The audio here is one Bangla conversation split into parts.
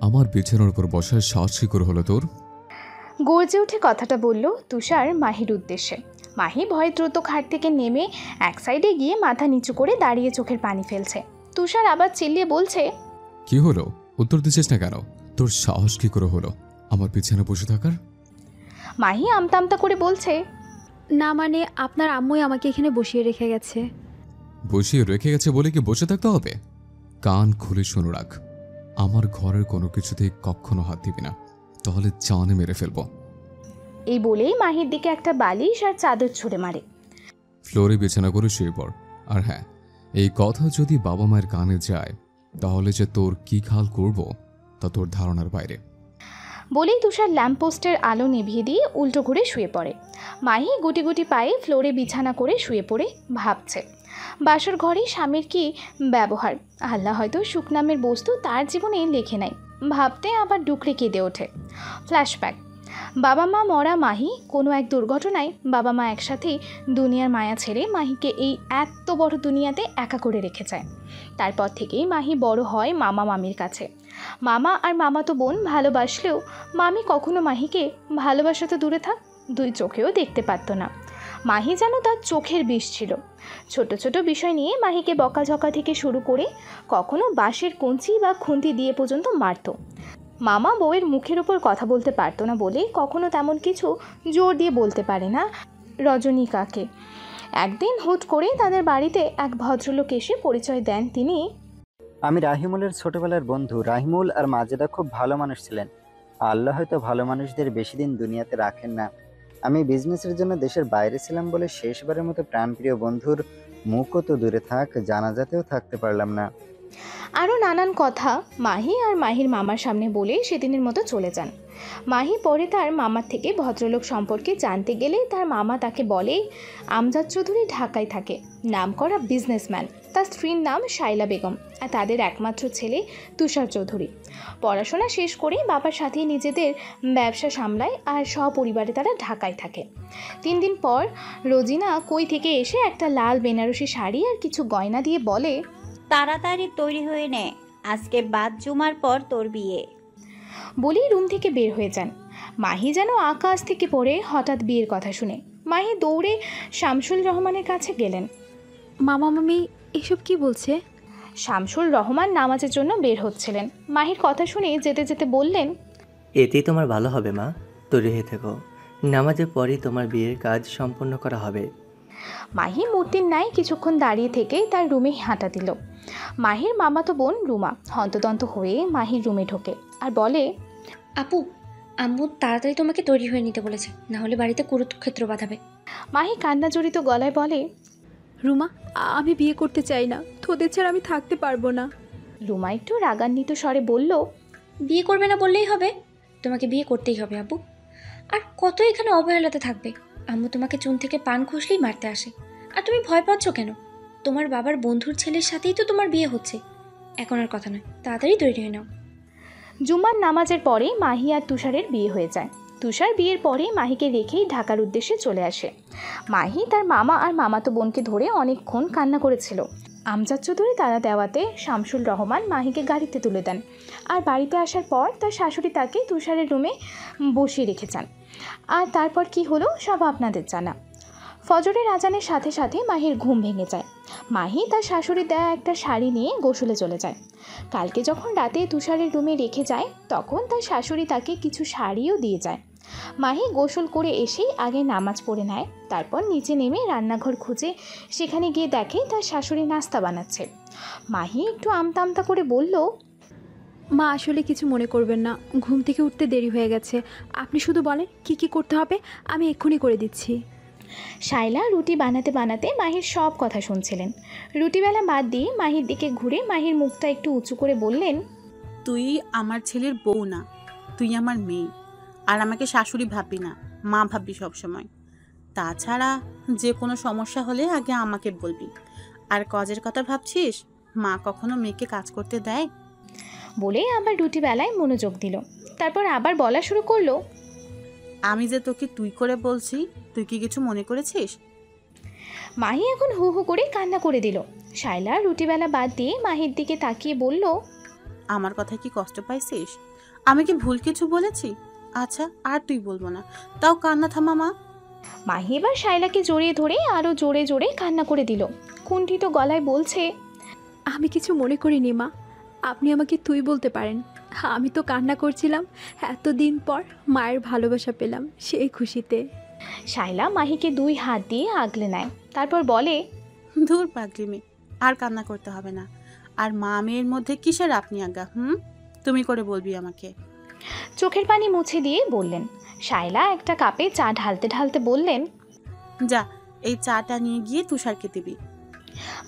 আমার বিছানার উপর বসার সাহস কি করে হলো তোর? গর্জে উঠে কথাটা বলল তুষার মাহির উদ্দেশ্যে। মাহি ভয়ে দ্রুত খাট থেকে নেমে এক সাইডে গিয়ে মাথা নিচু করে দাঁড়িয়ে চোখের পানি ফেলছে। তুষার আবার চিল্লিয়ে বলছে, কি হলো? উত্তর দিচ্ছিস না কেন? তোর সাহস কি করে হলো আমার বিছানা বসে থাকার? মাহি আমতা আমতা করে বলছে, না মানে আপনার আম্মুই আমাকে এখানে বসিয়ে রেখে গেছে। বসিয়ে রেখে গেছে বলে কি বসে থাকতে হবে? কান খুলে শুনে রাখ, আমার ঘরের কোনো কিছুতেই কখনো হাত দিবি না, তাহলে জানে মেরে ফেলবো। এই বলেই মাহির দিকে একটা বালিশ আর চাদর ছুঁড়ে মারে। ফ্লোরে বিছানা করে শুয়ে পড়। আর হ্যাঁ, এই কথা যদি বাবা মায়ের কানে যায় তাহলে যে তোর কি খাল করব তা তোর ধারণার বাইরে। বলেই তুষার ল্যাম্পপোস্টের আলো নিভিয়ে দিয়ে উল্টো ঘুরে শুয়ে পড়ে। মাহি গুটি গুটি পায়ে ফ্লোরে বিছানা করে শুয়ে পড়ে ভাবছে, বাসর ঘরে স্বামীর কি ব্যবহার। আল্লাহ হয়তো সুখ নামের বস্তু তার জীবনে লেখে নাই। ভাবতে আবার ডুকরে কেঁদে ওঠে। ফ্ল্যাশব্যাক। বাবা মা মরা মাহি কোনো এক দুর্ঘটনায় বাবা মা একসাথেই দুনিয়ার মায়া ছেড়ে মাহিকে এই এত বড় দুনিয়াতে একা করে রেখে যায়। তারপর থেকেই মাহি বড় হয় মামা মামির কাছে। মামা আর মামাতো বোন ভালোবাসলেও মামি কখনো মাহিকে ভালোবাসা তো দূরে থাক, দুই চোখেও দেখতে পারত না। মাহি যেন তার চোখের বিষ ছিল। ছোট ছোট বিষয় নিয়ে মাহিকে বকাঝকা থেকে শুরু করে কখনো বাঁশের কঞ্চি বা খুন্তি দিয়ে পর্যন্ত মারত। মামা বউয়ের মুখের ওপর কথা বলতে পারতো না বলে কখনো তেমন কিছু জোর দিয়ে বলতে পারে না রজনীকাকে। একদিন হুট করে তাদের বাড়িতে এক ভদ্রলোক এসে পরিচয় দেন তিনি। আমি রাহিমুলের ছোটবেলার বন্ধু। রাহিমুল আর মাজেদা খুব ভালো মানুষ ছিলেন। আল্লাহ হয়তো ভালো মানুষদের বেশি দিন দুনিয়াতে রাখেন না। আমি বিজনেসের জন্য দেশের বাইরে ছিলাম বলে শেষবারের মতো প্রাণপ্রিয় বন্ধুর মুখও তো দূরে থাক, জানাজাতেও থাকতে পারলাম না। আরও নানান কথা মাহি আর মাহির মামার সামনে বলে সেদিনের মতো চলে যান। মাহি পরে তার মামার থেকে ভদ্রলোক সম্পর্কে জানতে গেলে তার মামা তাকে বলে আমজাদ চৌধুরী ঢাকায় থাকে, নামকরা বিজনেসম্যান। তার স্ত্রীর নাম শাইলা বেগম আর তাদের একমাত্র ছেলে তুষার চৌধুরী। পড়াশোনা শেষ করে বাবার সাথে নিজেদের ব্যবসা সামলায় আর সপরিবারে তারা ঢাকায় থাকে। 3 দিন পর রোজিনা কই থেকে এসে একটা লাল বেনারসি শাড়ি আর কিছু গয়না দিয়ে বলে, তাড়াতাড়ি তৈরি হয়ে নে, আজকে বাদ জুমার পর তোর বিয়ে। বলেই রুম থেকে বের হয়ে যান। মাহি যেন আকাশ থেকে পড়ে হঠাৎ বিয়ের কথা শুনে। মাহি দৌড়ে শামসুল রহমানের কাছে গেলেন। মামা মামি এসব কি বলছে? শামসুল রহমান নামাজের জন্য বের হচ্ছিলেন। মাহির কথা শুনে যেতে যেতে বললেন, এতেই তোমার ভালো হবে মা, তৈরি হয়ে থেকো, নামাজের পরেই তোমার বিয়ের কাজ সম্পন্ন করা হবে। মাহি মূর্তির ন্যায় কিছুক্ষণ দাঁড়িয়ে থেকে তার রুমে হাঁটা দিল। মাহির মামাতো বোন রুমা হন্তদন্ত হয়ে মাহির রুমে ঢোকে আর বলে, আপু, আম্মু তাড়াতাড়ি তোমাকে তৈরি হয়ে নিতে বলেছে, না হলে বাড়িতে কুরুক্ষেত্র বাঁধাবে। মাহি কান্না জড়িত গলায় বলে, রুমা, আমি বিয়ে করতে চাই না, তোদের ছাড়া আমি থাকতে পারবো না। রুমা একটু রাগান্বিত স্বরে বলল, বিয়ে করবে না বললেই হবে, তোমাকে বিয়ে করতেই হবে আপু। আর কত এখানে অবহেলাতে থাকবে? আম্মু তোমাকে চুন থেকে পান খসলেই মারতে আসে, আর তুমি ভয় পাচ্ছ কেন? তোমার বাবার বন্ধুর ছেলের সাথেই তো তোমার বিয়ে হচ্ছে, এখন আর কথা নয়, তাড়াতাড়ি তৈরি হয়ে নাও। জুমার নামাজের পরে মাহি আর তুষারের বিয়ে হয়ে যায়। তুষার বিয়ের পরে মাহিকে রেখেই ঢাকার উদ্দেশ্যে চলে আসে। মাহি তার মামা আর মামাতো বোনকে ধরে অনেকক্ষণ কান্না করেছিল। আমজাদ চৌধুরী তারা দেওয়াতে শামসুল রহমান মাহিকে গাড়িতে তুলে দেন। আর বাড়িতে আসার পর তার শাশুড়ি তাকে তুষারের রুমে বসিয়ে রেখে যান। আর তারপর কি হলো সব আপনাদের জানা। ফজরের আজানের সাথে সাথে মাহির ঘুম ভেঙে যায়। মাহি তার শাশুড়ি দেয়া একটা শাড়ি নিয়ে গোসলে চলে যায়। কালকে যখন রাতে তুষারের রুমে রেখে যায় তখন তার শাশুড়ি তাকে কিছু শাড়িও দিয়ে যায়। মাহি গোসল করে এসেই আগে নামাজ পড়ে নেয়, তারপর নিচে নেমে রান্নাঘর খুঁজে সেখানে গিয়ে দেখে তার শাশুড়ি নাস্তা বানাচ্ছে। মাহি একটু আমতা আমতা করে বলল, মা আসলে কিছু মনে করবেন না, ঘুম থেকে উঠতে দেরি হয়ে গেছে, আপনি শুধু বলেন কি কি করতে হবে, আমি এক্ষুনি করে দিচ্ছি। শাইলা রুটি বানাতে বানাতে মাহির সব কথা শুনছিলেন। রুটিবেলা বাদ দিয়ে মাহির দিকে ঘুরে মাহির মুখটা একটু উঁচু করে বললেন, তুই আমার ছেলের বউ না, তুই আমার মেয়ে। আর আমাকে শাশুড়ি ভাববি না, মা ভাববি সবসময়। তাছাড়া যে কোনো সমস্যা হলে আগে আমাকে বলবি। আর কাজের কথা ভাবছিস, মা কখনো মেয়েকে কাজ করতে দেয়? বলে আবার রুটিবেলায় মনোযোগ দিল। তারপর আবার বলা শুরু করলো, আমি যে তোকে তুই করে বলছি, তুই কি কিছু মনে করেছিস? মাহি এখন হু হু করে কান্না করে দিল। শায়লা রুটিবেলা বাদ দিয়ে মাহির দিকে তাকিয়ে বলল, আমার কথা কি কষ্ট পাইছিস? আমি কি ভুল কিছু বলেছি? আচ্ছা, আর তুই বলবো না, তাও কান্না থামা মা। মাহি এবার শায়লাকে জড়িয়ে ধরে আরও জোরে জোরে কান্না করে দিল। কুণ্ঠিত গলায় বলছে, আমি কিছু মনে করিনি মা, আপনি আমাকে তুই বলতে পারেন। আমি তো কান্না করছিলাম, এতদিন পর মায়ের ভালোবাসা পেলাম সেই খুশিতে। শায়লা মাহিকে 2 হাত দিয়ে আগলে নেয়, তারপর বলে, ধুর পাগলি মেয়ে, আর কান্না করতে হবে না। আর মা মেয়ের মধ্যে কিসের আপনি আজ্ঞা? তুমি করে বলবি আমাকে। চোখের পানি মুছে দিয়ে বললেন। শায়লা একটা কাপে চা ঢালতে ঢালতে বললেন, যা, এই চাটা নিয়ে গিয়ে তুষারকে দিবি।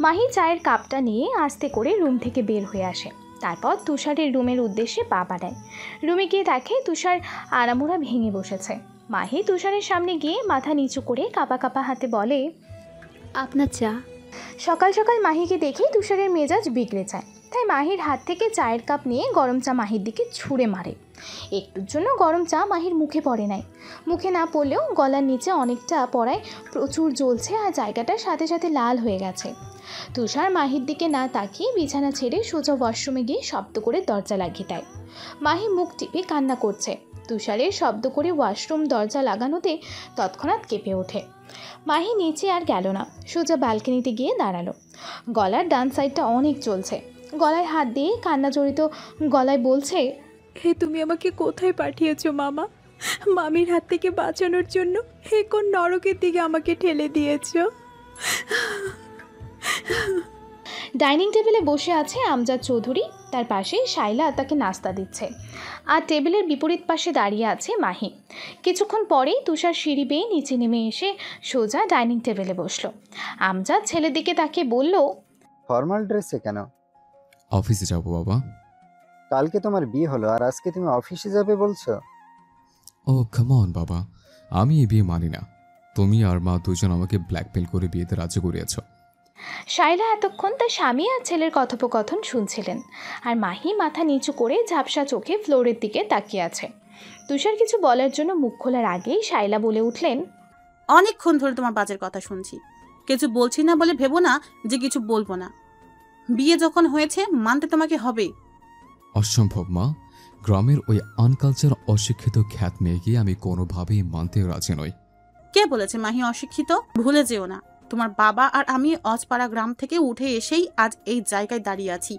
মাহি চায়ের কাপটা নিয়ে আস্তে করে রুম থেকে বের হয়ে আসে। তারপর তুষারের রুমের উদ্দেশ্যে পা বাড়ায়। রুমে গিয়ে দেখে তুষার আড়ামোড়া ভেঙে বসেছে। মাহি তুষারের সামনে গিয়ে মাথা নিচু করে কাঁপা কাঁপা হাতে বলে, আপনার চা। সকাল সকাল মাহিকে দেখে তুষারের মেজাজ বিগড়ে যায়। তাই মাহির হাত থেকে চায়ের কাপ নিয়ে গরম চা মাহির দিকে ছুঁড়ে মারে। একটুর জন্য গরম চা মাহির মুখে পড়ে নাই। মুখে না পড়লেও গলার নিচে অনেকটা পড়ায় প্রচুর জ্বলছে আর জায়গাটা সাথে সাথে লাল হয়ে গেছে। তুষার মাহির দিকে না তাকিয়ে বিছানা ছেড়ে সোজা ওয়াশরুমে গিয়ে শব্দ করে দরজা লাগিয়ে দেয়। মাহি মুখ টিপে কান্না করছে। তুষারের শব্দ করে ওয়াশরুম দরজা লাগানোতে তৎক্ষণাৎ কেঁপে ওঠে। মাহি নিচে আর গেল না, সোজা ব্যালকনিতে গিয়ে দাঁড়ালো। গলার ডান সাইডটা অনেক চলছে। গলায় হাত দিয়ে কান্না জড়িত গলায় বলছে, হে তুমি আমাকে কোথায় পাঠিয়েছো মামা? মামির হাত থেকে বাঁচানোর জন্য হে কোন নরকের দিকে আমাকে ঠেলে দিয়েছো? ডাইনিং টেবিলে বসে আছে আমজাদ চৌধুরী, তার পাশে শায়লা তাকে নাস্তা দিচ্ছে। আর টেবিলের বিপরীত পাশে দাঁড়িয়ে আছে মাহি। কিছুক্ষণ পরেই তুষার সিঁড়ি বেয়ে নিচে নেমে এসে সোজা ডাইনিং টেবিলে বসলো। আমজাদ ছেলের দিকে তাকে বলল, ফর্মাল ড্রেসে কেন? অফিসে যাবো বাবা। কালকে তোমার বিয়ে হলো আর আজকে তুমি অফিসে যাবে বলছো? ও কাম অন বাবা, আমি এই বিয়ে মানি না। তুমি আর মা দুজন আমাকে ব্ল্যাকমেল করে বিয়েতে রাজি করিয়েছ। শায়লা এতক্ষণ তার স্বামী আর ছেলের কথোপকথন শুনছিলেন, আর মাহি মাথা নিচু করে ঝাপসা চোখে ফ্লোরের দিকে তাকিয়ে আছে। তুষার কিছু বলার জন্য মুখ খোলার আগেই শায়লা বলে উঠলেন, অনেকক্ষণ ধরে তোমার বাজের কথা শুনছি, কিছু বলছি না বলে ভেবো না যে কিছু বলবো না। বিয়ে যখন হয়েছে মানতে তোমাকে হবে। অসম্ভব মা, গ্রামের ওই আনকালচার অশিক্ষিত খ্যাত মেয়েকে আমি কোনোভাবেই মানতে রাজি নই। কে বলেছে মাহি অশিক্ষিত? ভুলে যেও না, তোমার বাবা আর আমি অজপাড়া গ্রাম থেকে উঠে এসেই আজ এই জায়গায় দাঁড়িয়ে আছি।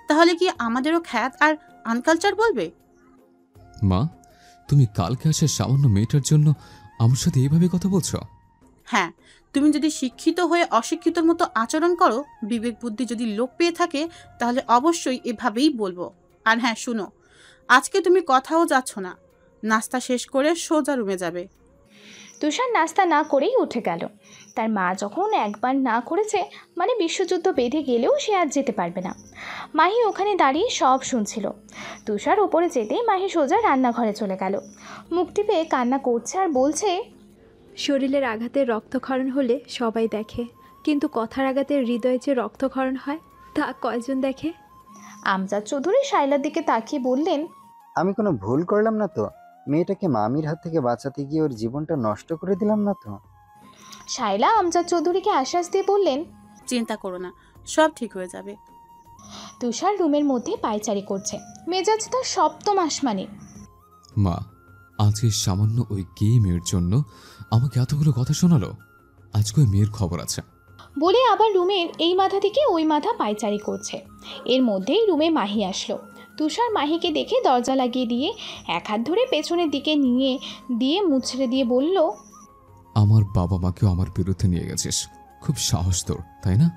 তাহলে কি আমাদেরও খ্যাত আর আনকালচার বলবে? মা, তুমি কালকে আসে সামান্য মেয়েটার জন্য আমার সাথে এইভাবে কথা বলছো? হ্যাঁ, তুমি যদি শিক্ষিত হয়ে অশিক্ষিতর মতো আচরণ করো, বিবেক বুদ্ধি যদি লোপ পেয়ে থাকে, তাহলে অবশ্যই এভাবেই বলবো। আর হ্যাঁ শুনো, আজকে তুমি কথাও যাচ্ছ না, নাস্তা শেষ করে সোজা রুমে যাবে। তুষার নাস্তা না করেই উঠে গেল। তার মা যখন একবার না করেছে মানে বিশ্বযুদ্ধ বেঁধে গেলেও সে আর যেতে পারবে না। মাহি ওখানে দাঁড়িয়ে সব শুনছিল। তুষার ওপরে যেতেই মাহি সোজা রান্নাঘরে চলে গেল। মুখ টিপে কান্না করছে আর বলছে, শরীরের আঘাতে রক্তক্ষরণ হলে সবাই দেখে, কিন্তু কথার আঘাতে হৃদয়ে যে রক্তক্ষরণ হয় তা কয়জন দেখে? আমজাদ চৌধুরী শায়লার দিকে তাকিয়ে বললেন, আমি কোনো ভুল করলাম না তো? মেয়েটাকে মামির হাত থেকে বাঁচাতে গিয়ে ওর জীবনটা নষ্ট করে দিলাম না তো? শায়লা আমজাদ চৌধুরীকে আশ্বাস দিয়ে বললেন, চিন্তা করো না, সব ঠিক হয়ে যাবে। তুষার রুমের মধ্যে পায়চারি করছে, মেজাজ তার সপ্তম আসমানে। মা, আজকে সামান্য ওই গে মেয়ের জন্য আমাকে এতগুলো কথা শোনালো। আজকে ওই মেয়ের খবর আছে বলে আবার রুমের এই মাথা থেকে ওই মাথা পায়চারি করছে। এর মধ্যেই রুমে মাহি আসলো। তুষার মাহিকে দেখে দরজা লাগিয়ে দিয়ে এক হাত ধরে পেছনের দিকে নিয়ে দিয়ে মুছড়ে দিয়ে বলল, আমার বাবা মাকেও আমার বিরুদ্ধে নিয়ে গেছিস। খুব সাহস তোর, তাই না?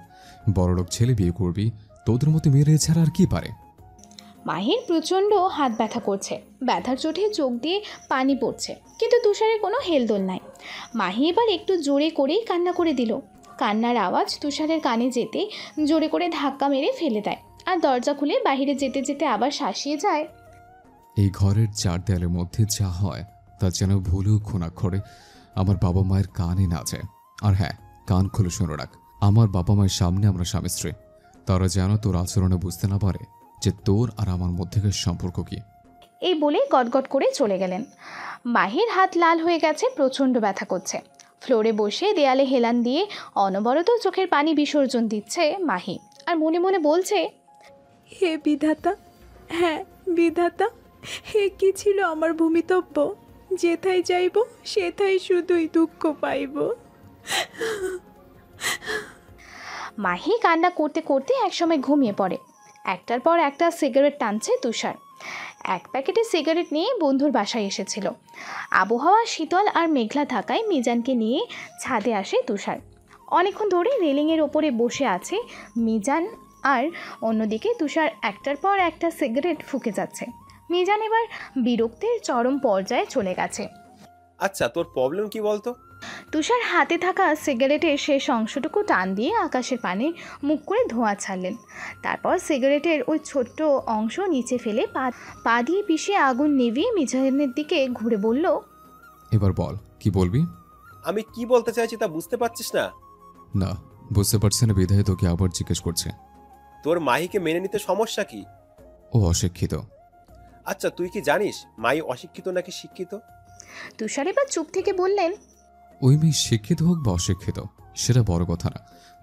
বড়লোক ছেলে বিয়ে করবি, তোদের মতো মেয়েরা এছাড়া আর কি পারে? মাহির প্রচণ্ড হাত ব্যথা করছে, ব্যথার চোটে চোখ দিয়ে পানি পড়ছে, কিন্তু তুষারের কোনো হেলদোল নাই। মাহি এবার একটু জোরে করেই কান্না করে দিল। কান্নার আওয়াজ তুষারের কানে যেতে জোরে করে ধাক্কা মেরে ফেলে দেয়, আর দরজা খুলে বাইরে যেতে যেতে আবার শাসিয়ে যায়, এই ঘরের চার দেয়ালের মধ্যে যা হয় তা যেন ভুলেও খুনাক্ষরে আমার বাবা মায়ের কানে না যায়। আর হ্যাঁ, কান খুলে শুনে রাখ, আমার বাবা মায়ের সামনে আমরা স্বামী স্ত্রী। তারা যেন তোর আচরণে বুঝতে না পারে যে তোর আর আমার মধ্যেকার সম্পর্ক কি। এই বলে গটগট করে চলে গেলেন। মাহির হাত লাল হয়ে গেছে, প্রচণ্ড ব্যথা করছে। ফ্লোরে বসে দেয়ালে হেলান দিয়ে অনবরত চোখের পানি বিসর্জন দিচ্ছে মাহি, আর মনে মনে বলছে, হে বিধাতা, হ্যাঁ বিধাতা, হে কি ছিল আমার ভূমিতব্য? যেথায় যাইব সেথায় শুধুই দুঃখ পাইব। মাহি কান্না করতে করতে একসময় ঘুমিয়ে পড়ে। একটার পর একটা সিগারেট টানছে তুষার। এক প্যাকেটে সিগারেট নিয়ে বন্ধুর বাসায় এসেছিল। আবহাওয়া শীতল আর মেঘলা থাকায় মিজানকে নিয়ে ছাদে আসে তুষার। অনেকক্ষণ ধরে রেলিংয়ের ওপরে বসে আছে মিজান, আর অন্যদিকে তুষার একটার পর একটা সিগারেট ফুঁকে যাচ্ছে। মিজান এবার বিরক্তির চরম পর্যায়ে চলে গেছে। আচ্ছা, তোর প্রবলেম কি বলতো? তুষার হাতে থাকা সিগারেটের শেষ অংশটুকু টান দিয়ে আকাশের পানে মুখ করে ধোঁয়া ছাড়লেন। তারপর সিগারেটের ওই ছোট্ট অংশ নিচে ফেলে পা দিয়ে পিষে আগুন নিভিয়ে মিজানের দিকে ঘুরে বলল, এবার বল, কি বলবি? আমি কি বলতে চাইছি তা বুঝতে পারছিস না? না, বুঝতে পারছি না বিধায় তোকে আবার জিজ্ঞেস করছে। তোর মাহিকে মেনে নিতে সমস্যা কি? ও অশিক্ষিত। আচ্ছা, তুই কি জানিস মাহি অশিক্ষিত নাকি শিক্ষিত? তুষার এবার চুপ থেকে বললেন, ওই মেয়ে শিক্ষিত হোক বা অশিক্ষিত সেটা বড় কথা না,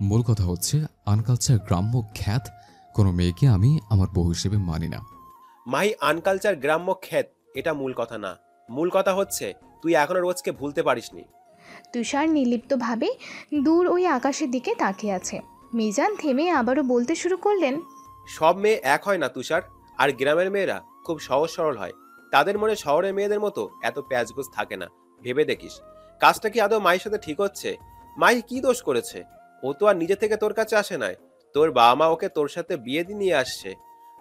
মূল কথা হচ্ছে আনকালচার গ্রাম্য খ্যাত কোনো মেয়েকে আমি আমার বউ হিসেবে মানি না। মাহি আনকালচার গ্রাম্য খ্যাত এটা মূল কথা না, মূল কথা হচ্ছে তুই এখনো রোজকে ভুলতে পারিসনি। তুষার নির্লিপ্তভাবে দূর ওই আকাশের দিকে তাকিয়ে আছে। মিজান থেমে আবারও বলতে শুরু করলেন, সব মেয়ে এক হয় না তুষার, আর গ্রামের মেয়েরা খুব সহজ সরল হয়। তাদের মনে শহরের মেয়েদের মতো এত প্যাচগোছ থাকে না। ভেবে দেখিস কাজটা কি আদৌ মায়ের সাথে ঠিক হচ্ছে? মাহি কি দোষ করেছে? ও তো আর নিজে থেকে তোর কাছে আসে নাই, তোর বাবা মা ওকে তোর সাথে বিয়ে দিয়ে নিয়ে আসছে।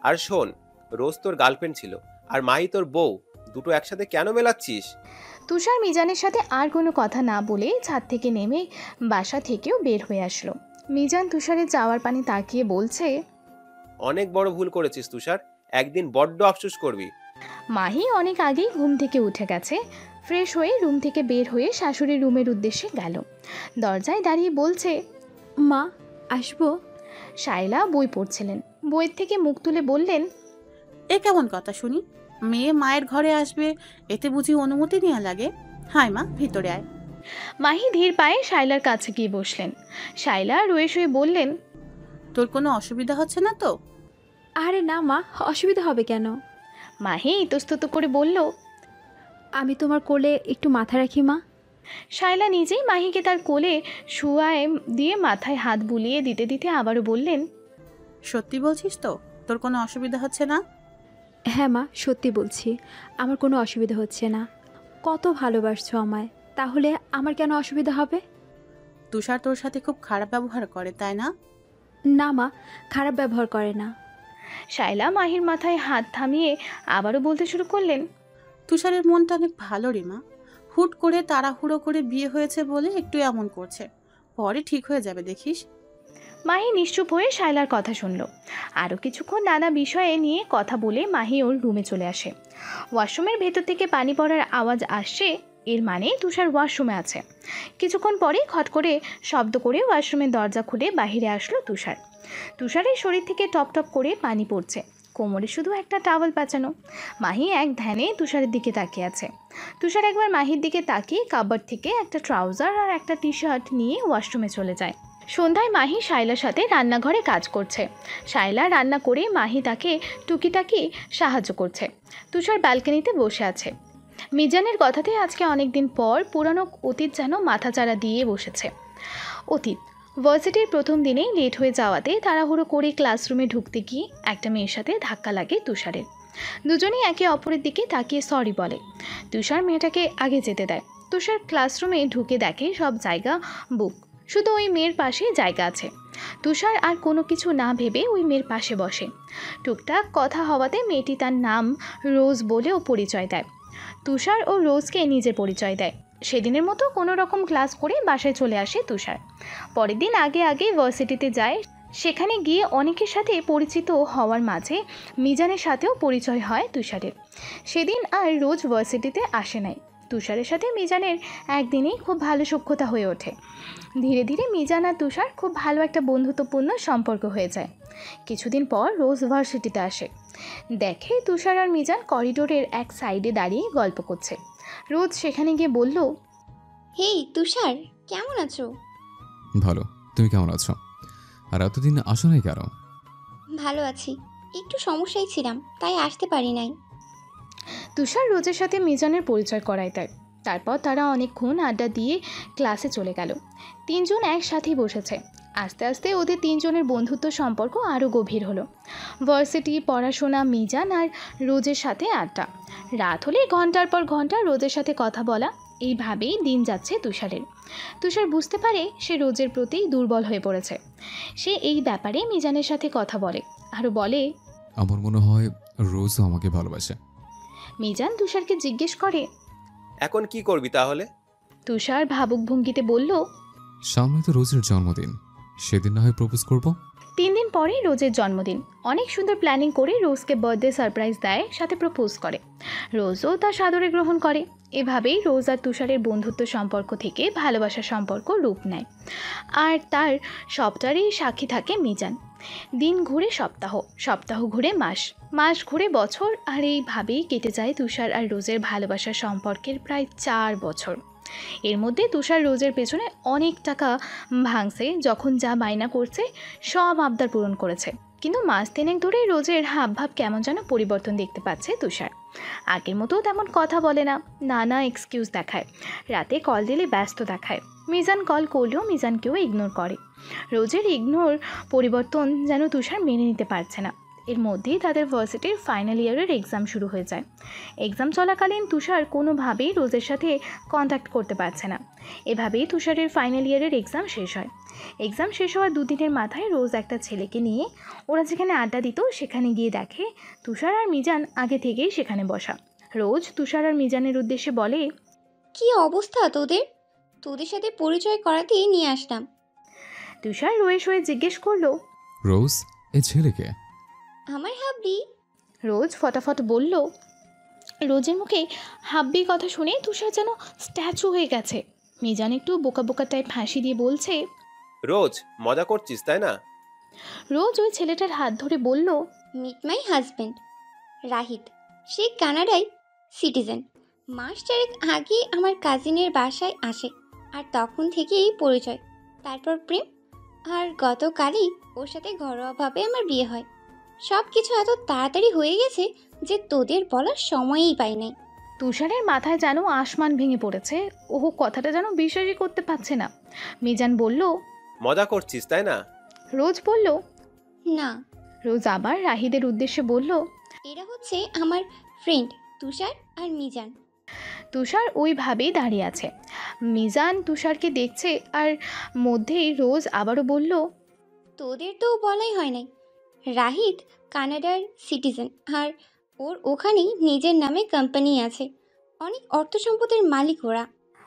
আর শোন, রোজ তোর গার্লফ্রেন্ড ছিল আর মাহি তোর বউ, দুটো একসাথে কেন মেলাচ্ছিস? তুষার মিজানের সাথে আর কোনো কথা না বলে ছাদ থেকে নেমে বাসা থেকেও বের হয়ে আসলো। মিজান তুষারের যাওয়ার পানে তাকিয়ে বলছে, অনেক বড় ভুল করেছিস তুষার, একদিন বড্ড আফসোস করবি। মাহি অনেক আগেই ঘুম থেকে উঠে গেছে। ফ্রেশ হয়ে রুম থেকে বের হয়ে শাশুড়ির রুমের উদ্দেশ্যে গেল। দরজায় দাঁড়িয়ে বলছে, মা আসবো? শায়লা বই পড়ছিলেন। বইয়ের থেকে মুখ তুলে বললেন, এ কেমন কথা শুনি? মেয়ে মায়ের ঘরে আসবে, এতে বুঝি অনুমতি নেওয়া লাগে? হায় মা, ভিতরে আয়। মাহি ধীর পায়ে শায়লার কাছে গিয়ে বসলেন। শায়লা রয়ে শুয়ে বললেন, তোর কোনো অসুবিধা হচ্ছে না তো? আরে না মা, অসুবিধা হবে কেন? মাহি ইতস্তত করে বলল, আমি তোমার কোলে একটু মাথা রাখি মা। শায়লা নিজেই মাহিকে তার কোলে শুয়ায় দিয়ে মাথায় হাত বুলিয়ে দিতে দিতে আবারও বললেন, সত্যি বলছিস তো, তোর কোনো অসুবিধা হচ্ছে না? হ্যাঁ মা, সত্যি বলছি, আমার কোনো অসুবিধা হচ্ছে না। কত ভালোবাসছো আমায়, তাহলে আমার কেন অসুবিধা হবে? তুষার তোর সাথে খুব খারাপ ব্যবহার করে, তাই না? না মা, খারাপ ব্যবহার করে না। শায়লা মাহির মাথায় হাত থামিয়ে আবারও বলতে শুরু করলেন, তুষারের মনটা অনেক ভালো রে মা। হুট করে তাড়াহুড়ো করে বিয়ে হয়েছে বলে একটু এমন করছে, পরে ঠিক হয়ে যাবে দেখিস। মাহি নিশ্চুপ হয়ে শায়লার কথা শুনল। আরও কিছুক্ষণ নানা বিষয়ে নিয়ে কথা বলে মাহি ওর রুমে চলে আসে। ওয়াশরুমের ভেতর থেকে পানি পড়ার আওয়াজ আসছে, এর মানে তুষার ওয়াশরুমে আছে। কিছুক্ষণ পরে খট করে শব্দ করে ওয়াশরুমের দরজা খুলে বাহিরে আসলো তুষার। তুষারের শরীর থেকে টপ টপ করে পানি পড়ছে, কোমরে শুধু একটা টাওয়াল পেঁচানো। মাহি এক ধ্যানে তুষারের দিকে তাকিয়ে আছে। তুষার একবার মাহির দিকে তাকিয়ে কাবার্ড থেকে একটা ট্রাউজার আর একটা টি শার্ট নিয়ে ওয়াশরুমে চলে যায়। সন্ধ্যায় মাহি শায়লার সাথে রান্নাঘরে কাজ করছে। শায়লা রান্না করে মাহি তাকে টুকিটাকি সাহায্য করছে। তুষার ব্যালকনিতে বসে আছে। মিজানের কথাতে আজকে অনেক দিন পর পুরানো অতীত যেন মাথাচাড়া দিয়ে বসেছে। অতীত ভার্সিটির প্রথম দিনেই লেট হয়ে যাওয়াতে তাড়াহুড়ো করে ক্লাসরুমে ঢুকতে গিয়ে একটা মেয়ের সাথে ধাক্কা লাগে তুষারের। দুজনেই একে অপরের দিকে তাকিয়ে সরি বলে। তুষার মেয়েটাকে আগে যেতে দেয়। তুষার ক্লাসরুমে ঢুকে দেখে সব জায়গা বুক, শুধু ওই মেয়ের পাশে জায়গা আছে। তুষার আর কোনো কিছু না ভেবে ওই মেয়ের পাশে বসে। টুকটাক কথা হওয়াতে মেয়েটি তার নাম রোজ বলেও পরিচয় দেয়। তুষার ও রোজকে নিজের পরিচয় দেয়। সেদিনের মতো কোনো রকম ক্লাস করে বাসায় চলে আসে তুষার। পরের দিন আগে আগে ভার্সিটিতে যায়। সেখানে গিয়ে অনেকের সাথে পরিচিত হওয়ার মাঝে মিজানের সাথেও পরিচয় হয় তুষারের। সেদিন আর রোজ ভার্সিটিতে আসে নাই। তুষারের সাথে মিজানের একদিনেই খুব ভালো সখ্যতা হয়ে ওঠে। ধীরে ধীরে মিজান আর তুষার খুব ভালো একটা বন্ধুত্বপূর্ণ সম্পর্ক হয়ে যায়। কিছুদিন পর রোজ ভার্সিটিতে আসে। দেখে তুষার আর মিজান করিডোরের এক সাইডে দাঁড়িয়ে গল্প করছে। রোজ সেখানে গিয়ে বলল, হেই তুষার, কেমন আছো? ভালো। তুমি কেমন আছো? আর এতদিন আসো নাই কেন? ভালো আছি, একটু সমস্যায় ছিলাম তাই আসতে পারি নাই। তুষার রোজের সাথে মিজানের পরিচয় করায় দেয়। তারপর তারা অনেকক্ষণ আড্ডা দিয়ে ক্লাসে চলে গেল। তিনজন একসাথেই বসেছে। আস্তে আস্তে ওদের তিনজনের বন্ধুত্ব সম্পর্ক আরও গভীর হলো। ভার্সিটি, পড়াশোনা, মিজান আর রোজের সাথে আড্ডা। রাত হলে ঘন্টার পর ঘন্টা রোজের সাথে কথা বলা, এইভাবেই দিন যাচ্ছে তুষারের। তুষার বুঝতে পারে সে রোজের প্রতি দুর্বল হয়ে পড়েছে। সে এই ব্যাপারে মিজানের সাথে কথা বলে, আরও বলে, আমার মনে হয় রোজও আমাকে ভালোবাসে। মিজান তুষারকে জিজ্ঞেস করে, এখন কি করবি তাহলে? তুষার ভাবুক ভঙ্গিতে বলল, সামনে তো রোজের জন্মদিন, সেদিন না হয় প্রপোজ করব। 3 দিন পরে রোজের জন্মদিন। অনেক সুন্দর প্ল্যানিং করে রোজকে বার্থডে সারপ্রাইজ দেয়, সাথে প্রপোজ করে। রোজও তার সাদরে গ্রহণ করে। এভাবেই রোজ আর তুষারের বন্ধুত্ব সম্পর্ক থেকে ভালোবাসার সম্পর্ক রূপ নেয়। আর তার সবটারই সাক্ষী থাকে মিজান। দিন ঘুরে সপ্তাহ, সপ্তাহ ঘুরে মাস, মাস ঘুরে বছর, আর এইভাবেই কেটে যায় তুষার আর রোজের ভালোবাসার সম্পর্কের প্রায় 4 বছর। এর মধ্যে তুষার রোজের পেছনে অনেক টাকা ভাঙছে, যখন যা বায়না করছে সব আবদার পূরণ করেছে। কিন্তু মাস 3 ধরে রোজের হাবভাব কেমন যেন পরিবর্তন দেখতে পাচ্ছে তুষার। আগের মতো তেমন কথা বলে না, নানা এক্সকিউজ দেখায়। রাতে কল দিলে ব্যস্ত দেখায়। মিজান কল করলেও মিজানকেও ইগনোর করে। রোজের ইগনোর পরিবর্তন যেন তুষার মেনে নিতে পারছে না। এর মধ্যেই তাদের ভার্সিটির ফাইনাল ইয়ারের এক্সাম শুরু হয়ে যায়। এক্সাম চলাকালীন তুষার কোনোভাবেই রোজের সাথে কন্ট্যাক্ট করতে পারছে না। এভাবেই তুষারের ফাইনাল ইয়ারের এক্সাম শেষ হয়। এক্সাম শেষ হওয়ার 2 দিনের মাথায় রোজ একটা ছেলেকে নিয়ে ওরা যেখানে আড্ডা দিত সেখানে গিয়ে দেখে তুষার আর মিজান আগে থেকেই সেখানে বসা। রোজ তুষার আর মিজানের উদ্দেশ্যে বলে, কি অবস্থা তোদের? তোদের সাথে পরিচয় করাতেই নিয়ে আসলাম। তুষার রোয়েশ হয়ে জিজ্ঞেস করলো, রোজ, এ ছেলেকে? আমার হাব্বি। রোজ ফটাফট বলল। রোজের মুখে হাব্বি কথা শুনে তুষার যেন স্ট্যাচু হয়ে গেছে। মিজান একটু বোকা বোকা টাইপ হাসি দিয়ে বলছে, রোজ, মজা করছিস তাই না? রোজ ওই ছেলেটার হাত ধরে বলল, মিট মাই হাজব্যান্ড রাহিত। সে কানাডায় সিটিজেন। মাস 4 আগে আমার কাজিনের বাসায় আসে, আর তখন থেকেই পরিচয়, তারপর প্রেম, আর গতকালই ওর সাথে ঘরোয়াভাবে আমার বিয়ে হয়। সব কিছু এত তাড়াতাড়ি হয়ে গেছে যে তোদের বলার সময়ই পাই নাই। তুষারের মাথায় যেন আসমান ভেঙে পড়েছে। ও কথাটা যেন বিশ্বাসই করতে পারছে না। মিজান বলল, মজা করছিস তাই না? রোজ বলল, না। রোজ আবার রাহিদের উদ্দেশ্যে বলল, এরা হচ্ছে আমার ফ্রেন্ড তুষার আর মিজান। তুষার ওইভাবেই দাঁড়িয়ে আছে। মিজান তুষারকে দেখছে, আর মধ্যেই রোজ আবারও বলল, তোদের তো বলাই হয় নাই। রাহিত কানাডার সিটিজেন, আর ওর ওখানেই নিজের নামে কোম্পানি আছে। অনেক অর্থ সম্পদের মালিক ওরা।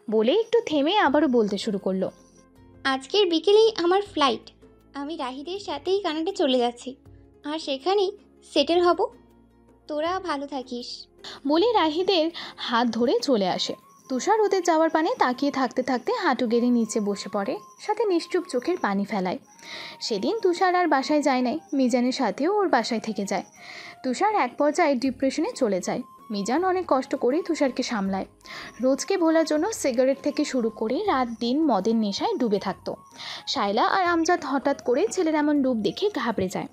বলে একটু থেমে আবারও বলতে শুরু করলো, আজকের বিকেলেই আমার ফ্লাইট। আমি রাহিদের সাথেই কানাডা চলে যাচ্ছি, আর সেখানেই সেটেল হব। তোরা ভালো থাকিস। বলে রাহিদের হাত ধরে চলে আসে। তুষার ওদের যাওয়ার পানে তাকিয়ে থাকতে থাকতে হাঁটু গেড়ে নিচে বসে পড়ে, সাথে নিশ্চুপ চোখের পানি ফেলায়। সেদিন তুষার আর বাসায় যায় নাই, মিজানের সাথেও ওর বাসায় থেকে যায়। তুষার এক পর্যায়ে ডিপ্রেশনে চলে যায়। মিজান অনেক কষ্ট করে তুষারকে সামলায়। রোজকে ভোলার জন্য সিগারেট থেকে শুরু করে রাত দিন মদের নেশায় ডুবে থাকতো। শায়লা আর আমজাদ হঠাৎ করে ছেলের এমন রূপ দেখে ঘাবড়ে যায়।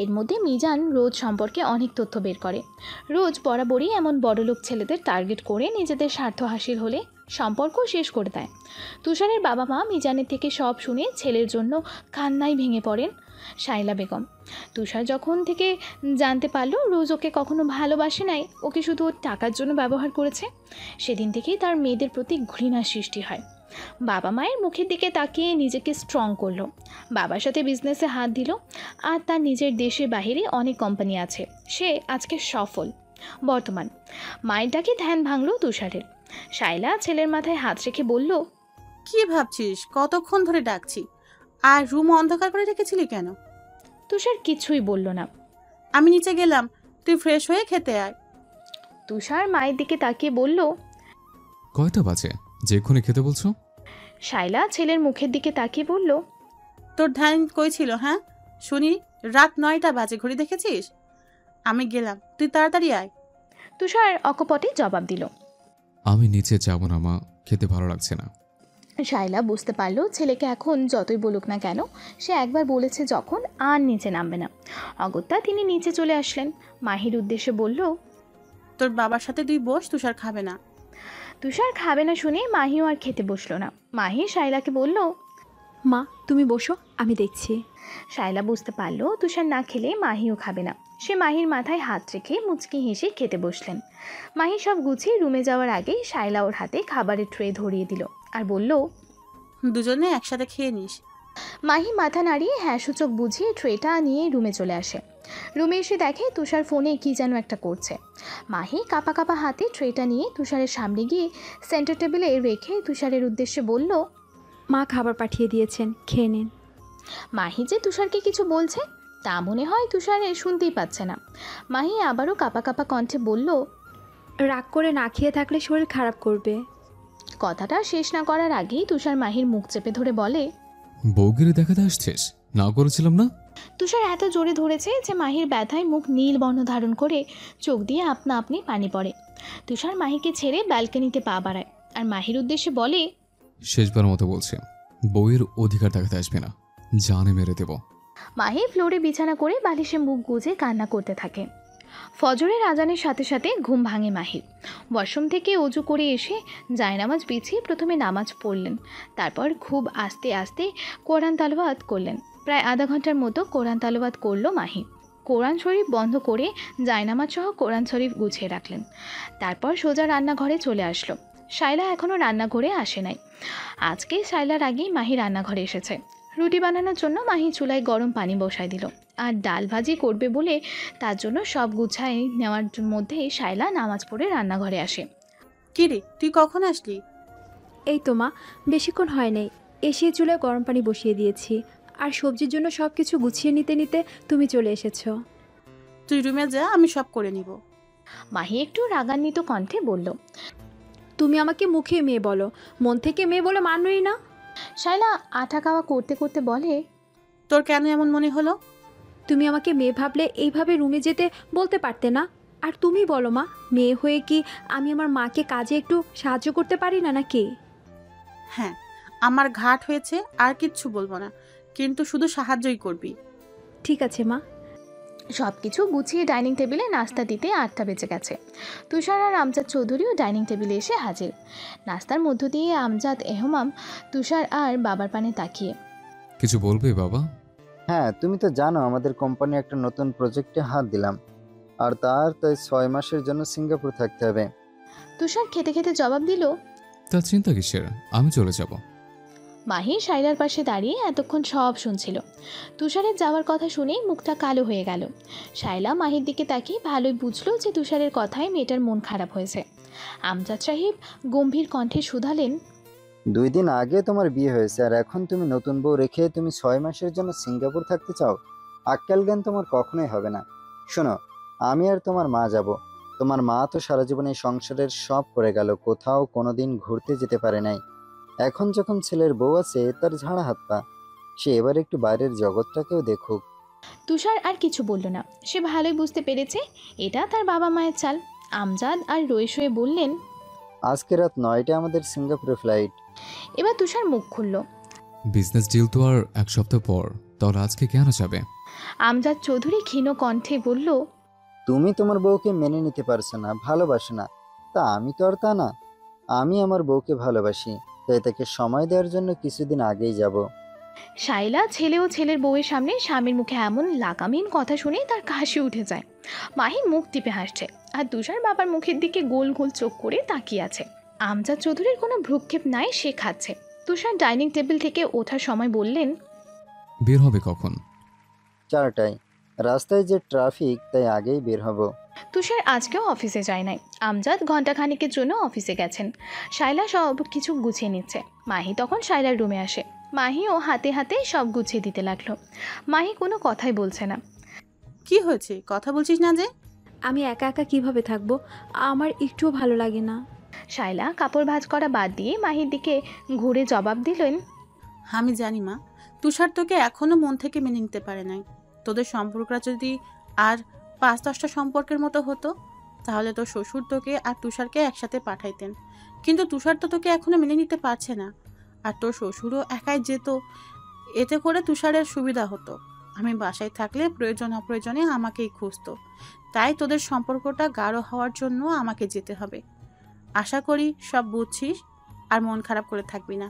এর মধ্যে মিজান রোজ সম্পর্কে অনেক তথ্য বের করে। রোজ বরাবরই এমন বড়লোক ছেলেদের টার্গেট করে নিজেদের স্বার্থ হাসিল হলে সম্পর্ক শেষ করে দেয়। তুষারের বাবা মা মিজানের থেকে সব শুনে ছেলের জন্য কান্নায় ভেঙে পড়েন শায়লা বেগম। তুষার যখন থেকে জানতে পারলো রোজ ওকে কখনো ভালোবাসে নাই, ওকে শুধু ওর টাকার জন্য ব্যবহার করেছে, সেদিন থেকেই তার মেয়েদের প্রতি ঘৃণার সৃষ্টি হয়। বাবা মায়ের মুখের দিকে তাকিয়ে নিজেকে স্ট্রং করলো। বাবার সাথে বিজনেসে হাত দিল, আর তার নিজের দেশে বাইরে অনেক কোম্পানি আছে। সে আজকে সফল। বর্তমান মায়ের ডাকে ধ্যান ভাঙলো তুষারের। শায়লা ছেলের মাথায় হাত রেখে বলল, কি ভাবছিস? কতক্ষণ ধরে ডাকছি, আর রুম অন্ধকার করে রেখেছিলি কেন? তুষার কিছুই বলল না। আমি নিচে গেলাম, তুই ফ্রেশ হয়ে খেতে আয়। তুষার মায়ের দিকে তাকিয়ে বলল, কয়টা বাজে যে এক্ষুনি খেতে বলছো? শায়লা ছেলের মুখের দিকে তাকিয়ে বলল, তোর ধ্যান কই ছিল? হ্যাঁ শুনি, রাত 9টা বাজে, ঘড়ি দেখেছিস? আমি গেলাম, তুই তাড়াতাড়ি আয়। তুষার অকপটে জবাব দিল, আমি নিচে যাব না মা, খেতে ভালো লাগছে না। শায়লা বুঝতে পারলো ছেলেকে এখন যতই বলুক না কেন, সে একবার বলেছে যখন আর নিচে নামবে না। অগত্যা তিনি নিচে চলে আসলেন। মাহির উদ্দেশ্যে বলল, তোর বাবার সাথে তুই বস, তুষার খাবে না। তুষার খাবে না শুনে মাহিও আর খেতে বসলো না। মাহি শায়লাকে বলল, মা তুমি বসো, আমি দেখছি। শায়লা বুঝতে পারলো তুষার না খেলে মাহিও খাবে না। সে মাহির মাথায় হাত রেখে মুচকি হেসে খেতে বসলেন। মাহি সব গুছিয়ে রুমে যাওয়ার আগে শায়লা ওর হাতে খাবারের ট্রে ধরিয়ে দিল আর বলল, দুজনে একসাথে খেয়ে নিস। মাহি মাথা নাড়িয়ে হ্যাঁ সূচক বুঝিয়ে ট্রেটা নিয়ে রুমে চলে আসে। রুমে এসে দেখে তুষার ফোনে কি যেন একটা করছে। মাহি কাপা কাপা হাতে ট্রেটা নিয়ে তুষারের সামনে গিয়ে সেন্টার টেবিলে রেখে তুষারের উদ্দেশ্যে বলল, মা খাবার পাঠিয়ে দিয়েছেন, খেয়ে নিন। মাহি যে তুষারকে কিছু বলছে তা মনে হয় তুষার শুনতেই পাচ্ছে না। মাহি আবারও কাপা কাপা কণ্ঠে বলল, রাগ করে না খেয়ে থাকলে শরীর খারাপ করবে। কথাটা শেষ না করার আগেই তুষার মাহির মুখ চেপে ধরে বলে, বউগিরি দেখাতে আসছিস? না করেছিলাম না? তুষার এত জোরে ধরেছে যে মাহির ব্যথায় মুখ নীল বর্ণ ধারণ করে চোখ দিয়ে আপনা আপনি পানি পড়ে। তুষার মাহিকে ছেড়ে ব্যালকনিতে পা বাড়ায় আর মাহির উদ্দেশ্যে বলে, শেষবার মতো বলছি, বউয়ের অধিকার দেখাতে আসবে না, জানে মেরে দেব। মাহি ফ্লোরে বিছানা করে বালিশে মুখ গুজে কান্না করতে থাকে। ফজরের আজানের সাথে সাথে ঘুম ভাঙে মাহির। ওয়াশরুম থেকে অজু করে এসে জায়নামাজ বিছিয়ে প্রথমে নামাজ পড়লেন, তারপর খুব আস্তে আস্তে কোরআন তালাওয়াত করলেন। প্রায় আধা ঘন্টার মতো কোরআন তালাওয়াত করল মাহি। কোরআন শরীফ বন্ধ করে জায়নামাজ সহ কোরআন শরীফ গুছিয়ে রাখলেন। তারপর সোজা রান্নাঘরে চলে আসলো। শায়লা এখনও রান্নাঘরে আসে নাই। আজকে শায়লার আগেই মাহি রান্নাঘরে এসেছে। রুটি বানানোর জন্য মাহি চুলায় গরম পানি বসায় দিল আর ডাল ভাজি করবে বলে তার জন্য সব গুছায় নেওয়ার মধ্যেই শায়লা নামাজ পড়ে রান্নাঘরে আসে। কি রে, তুই কখন আসলি? এই তো মা, বেশিক্ষণ হয় নাই, এসে চুলায় গরম পানি বসিয়ে দিয়েছি আর সবজির জন্য সব কিছু গুছিয়ে নিতে নিতে তুমি চলে এসেছো। তুই রুমে যা, আমি সব করে নিব। মাহি একটু রাগান্বিত কণ্ঠে বলল, তুমি আমাকে মুখে মেয়ে বলো, মন থেকে মেয়ে বলে মানোই না। শায়লা আঠা কাওয়া করতে করতে বলে, তোর কেন এমন মনে হলো? তুমি আমাকে মেয়ে ভাবলে এইভাবে রুমে যেতে বলতে পারতে না। আর তুমি বলো মা, মেয়ে হয়ে কি আমি আমার মাকে কাজে একটু সাহায্য করতে পারি না নাকি? হ্যাঁ, আমার ঘাট হয়েছে, আর কিচ্ছু বলবো না, কিন্তু শুধু সাহায্যই করবি। ঠিক আছে মা। সব কিছু গুছিয়ে ডাইনিং টেবিলে নাস্তা দিতে 8টা বেজে গেছে। তুষার আর আমজাদ চৌধুরীও ডাইনিং টেবিলে এসে হাজির। নাস্তার মধ্য দিয়ে আমজাদ এহমাম তুষার আর বাবার পানে তাকিয়ে, কিছু বলবে বাবা? হ্যাঁ, তুমি তো জানো আমাদের কোম্পানি একটা নতুন প্রজেক্টে হাত দিলাম, আর তাই 6 মাসের জন্য সিঙ্গাপুর থাকতে হবে। তুষার খেতে খেতে জবাব দিল, তার চিন্তা কিসের, আমি চলে যাব। মাহি শায়লার পাশে দাঁড়িয়ে এতক্ষণ সব শুনছিল। তুষারের যাওয়ার কথা শুনেই মুখটা কালো হয়ে গেল। শায়লা মাহির দিকে তাকিয়ে ভালোই বুঝলো যে তুষারের কথায় মেয়েটার মন খারাপ হয়েছে। আমজাদ সাহেব গম্ভীর কণ্ঠে শুধালেন, 2 দিন আগে তোমার বিয়ে হয়েছে আর এখন তুমি নতুন বউ রেখে তুমি 6 মাসের জন্য সিঙ্গাপুর থাকতে চাও? আক্কেল জ্ঞান তোমার কখনোই হবে না। শোনো, আমি আর তোমার মা যাব। তোমার মা তো সারা জীবনে সংসারের সব করে গেল, কোথাও কোনোদিন ঘুরতে যেতে পারে নাই। এখন যখন ছেলের বউ আছে তার ঝাড়া হাত পা, সে এবার একটু বাইরের জগৎটাকেও দেখুক। তুষার আর কিছু বলল না। সে ভালোই বুঝতে পেরেছে এটা তার বাবা মায়ের চাল। আমজাদ আর রয়েশ হয়ে বললেন, আজকে রাত 9টায় আমাদের সিঙ্গাপুরে ফ্লাইট। এবার তুষার মুখ খুলল। বিজনেস ডিল তো আর 1 সপ্তাহ পর, তাহলে আজকে কেন যাবে? আমজাদ চৌধুরী ক্ষীণ কণ্ঠে বলল, তুমি তোমার বউকে মেনে নিতে পারছো না, ভালোবাসো না। তা আমি তো আর তা না। আমি আমার বউকে ভালোবাসি, তাই তাকে সময় দেওয়ার জন্য কিছুদিন আগেই যাব। শায়লা ছেলে ও ছেলের বউয়ের সামনে স্বামীর মুখে এমন লাগামহীন কথা শুনে তার কাশি উঠে যায়। মাহি মুখ টিপে হাসছে আর তুষার বাবার মুখের দিকে গোল গোল চোখ করে তাকিয়ে আছে। আমজাদ চৌধুরীর কোনো ভ্রুক্ষেপ নাই, সে খাচ্ছে। তুষার ডাইনিং টেবিল থেকে ওঠার সময় বললেন, বের হবে কখন? 4টায়। রাস্তায় যে ট্রাফিক, তাই আগেই বের হব। তুষার আজকেও অফিসে যায় নাই। আমজাদ ঘণ্টাখানেকের জন্য অফিসে গেছেন। শায়লা সব কিছু গুছিয়ে নিচ্ছে। মাহি তখন শায়লার রুমে আসে। মাহিও হাতে হাতে সব গুছিয়ে দিতে লাগলো। মাহি কোনো কথাই বলছে না। কি হয়েছে, কথা বলছিস না যে? আমি একা একা কিভাবে থাকবো, আমার একটুও ভালো লাগে না। শায়লা কাপড় ভাঁজ করা বাদ দিয়ে মাহির দিকে ঘুরে জবাব দিলেন, আমি জানি মা, তুষার তোকে এখনো মন থেকে মেনে নিতে পারে নাই। তোদের সম্পর্কটা যদি আর 5-10টা সম্পর্কের মতো হতো, তাহলে তোর শ্বশুর তোকে আর তুষারকে একসাথে পাঠাইতেন। কিন্তু তুষার তো তোকে এখনো মেনে নিতে পারছে না। আর তোর শ্বশুরও একাই যেত, এতে করে তুষারের সুবিধা হতো। আমি বাসায় থাকলে প্রয়োজন অপ্রয়োজনে আমাকেই খুঁজতো, তাই তোদের সম্পর্কটা গাঢ় হওয়ার জন্য আমাকে যেতে হবে। আশা করি সব বুঝছিস আর মন খারাপ করে থাকবি না।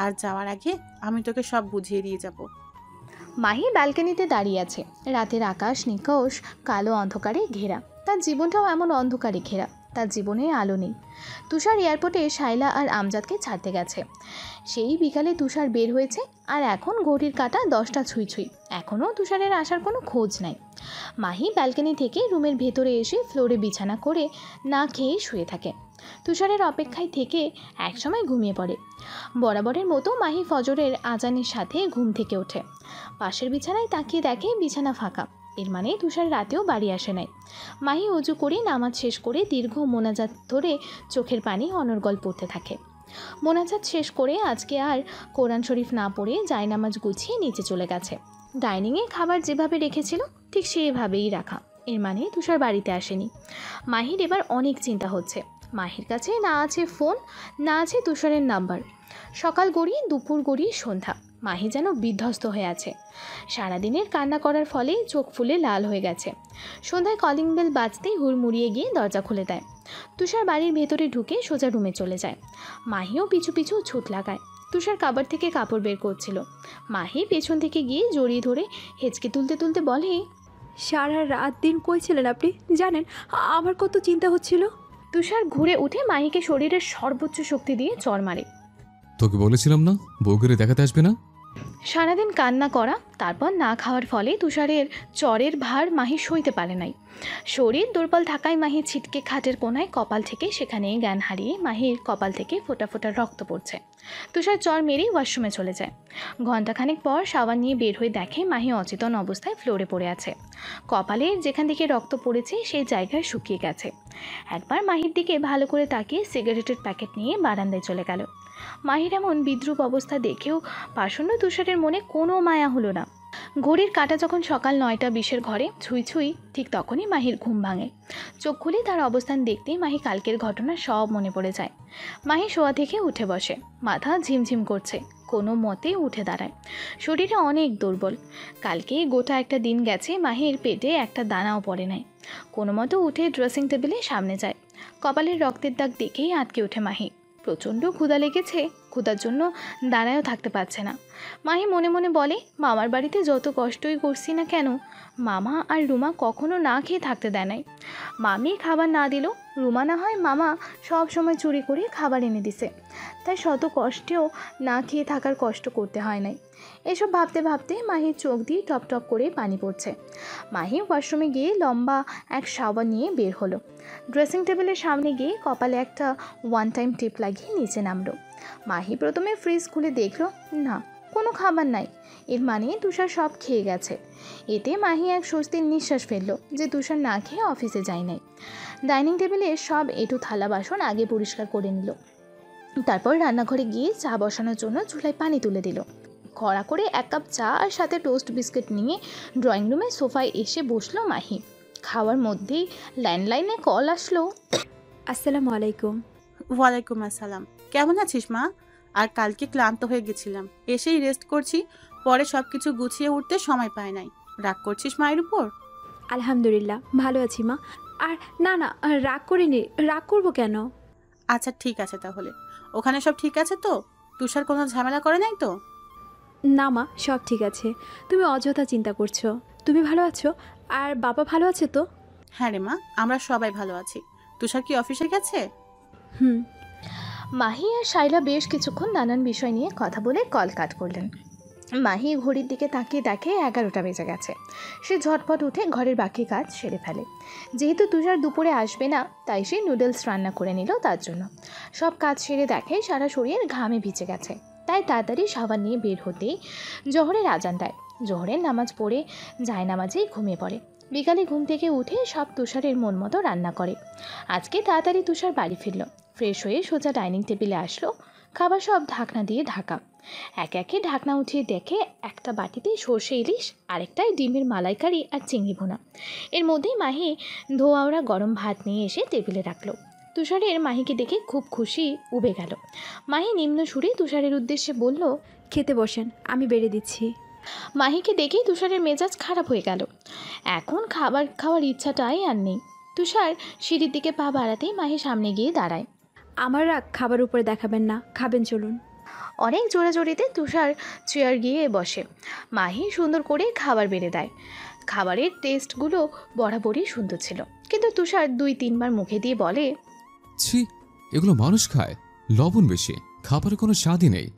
আর যাওয়ার আগে আমি তোকে সব বুঝিয়ে দিয়ে যাব। মাহি ব্যালকনিতে দাঁড়িয়ে আছে। রাতের আকাশ নিকষ কালো অন্ধকারে ঘেরা, তার জীবনটাও এমন অন্ধকারে ঘেরা, তার জীবনে আলো নেই। তুষার এয়ারপোর্টে শাইলা আর আমজাদকে ছাড়তে গেছে। সেই বিকালে তুষার বের হয়েছে, আর এখন ঘড়ির কাঁটা 10টা ছুঁই ছুঁই। এখনও তুষারের আসার কোনো খোঁজ নাই। মাহি ব্যালকনি থেকে রুমের ভেতরে এসে ফ্লোরে বিছানা করে না খেয়ে শুয়ে থাকে। তুষারের অপেক্ষায় থেকে একসময় ঘুমিয়ে পড়ে। বরাবরের মতো মাহি ফজরের আজানের সাথে ঘুম থেকে ওঠে। পাশের বিছানায় তাকিয়ে দেখে বিছানা ফাঁকা। এর মানে তুষার রাতেও বাড়ি আসে নাই। মাহি অজু করে নামাজ শেষ করে দীর্ঘ মোনাজাত ধরে চোখের পানি অনর্গল পড়তে থাকে। মোনাজাত শেষ করে আজকে আর কোরআন শরীফ না পড়ে জায়নামাজ গুছিয়ে নিচে চলে গেছে। ডাইনিংয়ে খাবার যেভাবে রেখেছিল ঠিক সেভাবেই রাখা। এর মানে তুষার বাড়িতে আসেনি। মাহির এবার অনেক চিন্তা হচ্ছে। মাহির কাছে না আছে ফোন, না আছে তুষারের নাম্বার। সকাল গড়িয়ে দুপুর গড়িয়ে সন্ধ্যা, মাহি যেন বিধ্বস্ত হয়ে আছে। সারাদিনের কান্না করার ফলে চোখ ফুলে লাল হয়ে গেছে। সন্ধ্যায় কলিং বেল বাজতেই হুড়মুড়িয়ে গিয়ে দরজা খুলে দেয়। তুষার বাড়ির ভেতরে ঢুকে সোজা রুমে চলে যায়। মাহিও পিছু পিছু ছুট লাগায়। তুষার কাবার থেকে কাপড় বের করছিল। মাহি পেছন থেকে গিয়ে জড়িয়ে ধরে হেঁচকে তুলতে তুলতে বলে, সারা রাত দিন কই ছিলেন আপনি? জানেন আমার কত চিন্তা হচ্ছিল। তুষার ঘুরে উঠে মাহিকে শরীরের সর্বোচ্চ শক্তি দিয়ে চড় মারে। তোকে বলেছিলাম না বউকে দেখাতে আসবে না? সারাদিন কান্না করা, তারপর না খাওয়ার ফলে তুষারের চরের ভার মাহি সইতে পারে নাই। শরীর দুর্বল থাকায় মাহি ছিটকে খাটের কোনায় কপাল থেকে সেখানে জ্ঞান হারিয়ে মাহির কপাল থেকে ফোঁটা ফোঁটা রক্ত পড়ছে। তুষার চর মেরেই ওয়াশরুমে চলে যায়। ঘণ্টাখানেক পর সাবান নিয়ে বের হয়ে দেখে মাহি অচেতন অবস্থায় ফ্লোরে পড়ে আছে। কপালের যেখান থেকে রক্ত পড়েছে সেই জায়গায় শুকিয়ে গেছে। একবার মাহির দিকে ভালো করে তাকিয়ে সিগারেটের প্যাকেট নিয়ে বারান্দায় চলে গেল। মাহির এমন বিদ্রূপ অবস্থা দেখেও পাষণ্ড তুষারের মনে কোনো মায়া হলো না। ঘড়ির কাঁটা যখন সকাল 9:20 ঘরে ছুঁই ছুঁই, ঠিক তখনই মাহির ঘুম ভাঙে। চোখ খুলে তার অবস্থান দেখতেই মাহি কালকের ঘটনা সব মনে পড়ে যায়। মাহি শোয়া থেকে উঠে বসে, মাথা ঝিমঝিম করছে, কোনো মতে উঠে দাঁড়ায়। শরীরে অনেক দুর্বল। কালকে গোটা একটা দিন গেছে, মাহির পেটে একটা দানাও পড়ে নাই। কোনো মতো উঠে ড্রেসিং টেবিলের সামনে যায়। কপালের রক্তের দাগ দেখেই আটকে ওঠে মাহি। প্রচণ্ড ক্ষুধা লেগেছে, ক্ষুধার জন্য দাঁড়ায়ও থাকতে পারছে না। মাহি মনে মনে বলে, মামার বাড়িতে যত কষ্টই করছি না কেন, মামা আর রুমা কখনো না খেয়ে থাকতে দেয় নাই। মামি খাবার না দিল, রুমা না হয় মামা সব সময় চুরি করে খাবার এনে দিছে, তাই শত কষ্টেও না খেয়ে থাকার কষ্ট করতে হয় নাই। এসব ভাবতে ভাবতে মাহির চোখ দিয়ে টপ টপ করে পানি পড়ছে। মাহি ওয়াশরুমে গিয়ে লম্বা এক শাওয়ার নিয়ে বের হলো। ড্রেসিং টেবিলের সামনে গিয়ে কপালে একটা ওয়ান টাইম টিপ লাগিয়ে নিচে নামলো। মাহি প্রথমে ফ্রিজ খুলে দেখলো, না, কোনো খাবার নাই। এর মানে তুষার সব খেয়ে গেছে। এতে মাহি এক স্বস্তির নিঃশ্বাস ফেললো যে তুষার না খেয়ে অফিসে যায় নাই। ডাইনিং টেবিলে সব এঁটো থালা বাসন আগে পরিষ্কার করে নিল। তারপর রান্নাঘরে গিয়ে চা বসানোর জন্য চুলায় পানি তুলে দিল। কড়া করে 1 কাপ চা আর সাথে টোস্ট বিস্কিট নিয়ে ড্রয়িং রুমে সোফায় এসে বসলো মাহি। খাওয়ার মধ্যেই ল্যান্ডলাইনে কল আসলো। আসসালামু আলাইকুম। ওয়ালাইকুম আসসালাম। কেমন আছিস মা? আর কালকে ক্লান্ত হয়ে গেছিলাম, এসেই রেস্ট করছি, পরে সব কিছু গুছিয়ে উঠতে সময় পায় নাই। রাগ করছিস মায়ের উপর? আলহামদুলিল্লাহ ভালো আছি মা। আর না না, রাগ করিনি। রাগ করবো কেন? আচ্ছা ঠিক আছে, তাহলে ওখানে সব ঠিক আছে তো? তুষার কোনো ঝামেলা করে নাই তো? না মা, সব ঠিক আছে। তুমি অযথা চিন্তা করছো। তুমি ভালো আছো? আর বাবা ভালো আছে তো? হ্যাঁ রে মা, আমরা সবাই ভালো আছি। তুষার কি অফিসে গেছে? হুম। মাহি আর শাইলা বেশ কিছুক্ষণ নানান বিষয় নিয়ে কথা বলে কল কাট করলেন। মাহি ঘড়ির দিকে তাকিয়ে দেখে 11টা বেজে গেছে। সে ঝটপট উঠে ঘরের বাকি কাজ সেরে ফেলে। যেহেতু তুষার দুপুরে আসবে না, তাই সে নুডলস রান্না করে নিল তার জন্য। সব কাজ সেরে দেখে সারা শরীর ঘামে ভিজে গেছে, তাই তাড়াতাড়ি সাবান নিয়ে বের হতেই জোহরের আজান দেয়। জোহরের নামাজ পড়ে জায়নামাজেই ঘুমিয়ে পড়ে। বিকালে ঘুম থেকে উঠে সব তুষারের মন মতো রান্না করে। আজকে তাড়াতাড়ি তুষার বাড়ি ফিরল। ফ্রেশ হয়ে সোজা ডাইনিং টেবিলে আসলো। খাবার সব ঢাকনা দিয়ে ঢাকা। একে একে ঢাকনা উঠিয়ে দেখে একটা বাটিতে সর্ষে ইলিশ, আরেকটায় ডিমের মালাইকারি আর চিংড়ি ভুনা। এর মধ্যেই মাহি ধোয়াওড়া গরম ভাত নিয়ে এসে টেবিলে রাখলো। তুষারের মাহিকে দেখে খুব খুশি উবে গেল। মাহি নিম্ন সুরে তুষারের উদ্দেশ্যে বলল, খেতে বসেন, আমি বেড়ে দিচ্ছি। মাহিকে দেখেই তুষারের মেজাজ খারাপ হয়ে গেল। এখন খাবার খাওয়ার ইচ্ছাটাই আর নেই। তুষার সিঁড়ির দিকে পা বাড়াতেই মাহি সামনে গিয়ে দাঁড়ায়। আমার রাগ খাবার উপরে দেখাবেন না, খাবেন চলুন। অনেক জোরাজোরিতে তুষার চেয়ার গিয়ে বসে। মাহি সুন্দর করে খাবার বেড়ে দেয়। খাবারের টেস্টগুলো বরাবরই সুন্দর ছিল, কিন্তু তুষার 2-3 বার মুখে দিয়ে বলে, ছি, এগুলো মানুষ খায়, লবণ বেশি, খাবারের কোনো স্বাদই নেই।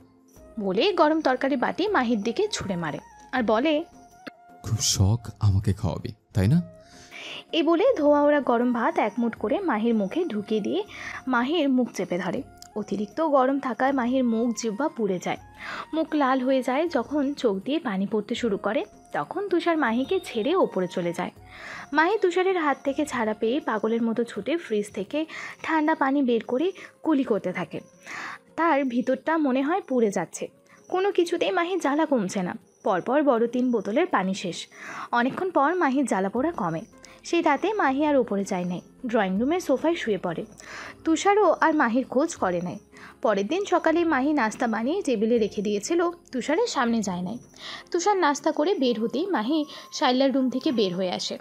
বলে গরম তরকারি বাটি মাহির দিকে ছুঁড়ে মারে আর বলে, খুব শখ আমাকে খাওয়াবি তাই না? এই বলে ধোয়া ওরা গরম ভাত এক মুঠ করে মাহির মুখে ঢুকিয়ে দিয়ে মাহির মুখ চেপে ধরে। অতিরিক্ত গরম থাকায় মাহির মুখ জিহ্বা পুড়ে যায়, মুখ লাল হয়ে যায়। যখন চোখ দিয়ে পানি পড়তে শুরু করে তখন তুষার মাহিকে ছেড়ে ওপরে চলে যায়। মাহি তুষারের হাত থেকে ছাড়া পেয়ে পাগলের মতো ছুটে ফ্রিজ থেকে ঠান্ডা পানি বের করে কুলি করতে থাকে। তার ভিতরটা মনে হয় পুড়ে যাচ্ছে। কোনো কিছুতেই মাহির জ্বালা কমছে না। পরপর বড় 3 বোতলের পানি শেষ। অনেকক্ষণ পর মাহির জ্বালা পোড়া কমে। সেই রাতে মাহি আর ওপরে যায় নাই, ড্রয়িং রুমের সোফায় শুয়ে পড়ে। তুষারও আর মাহির খোঁজ করে নাই। পরের দিন সকালে মাহি নাস্তা বানিয়ে টেবিলে রেখে দিয়েছিল, তুষারের সামনে যায় নাই। তুষার নাস্তা করে বের হতেই মাহি শাইলার রুম থেকে বের হয়ে আসে।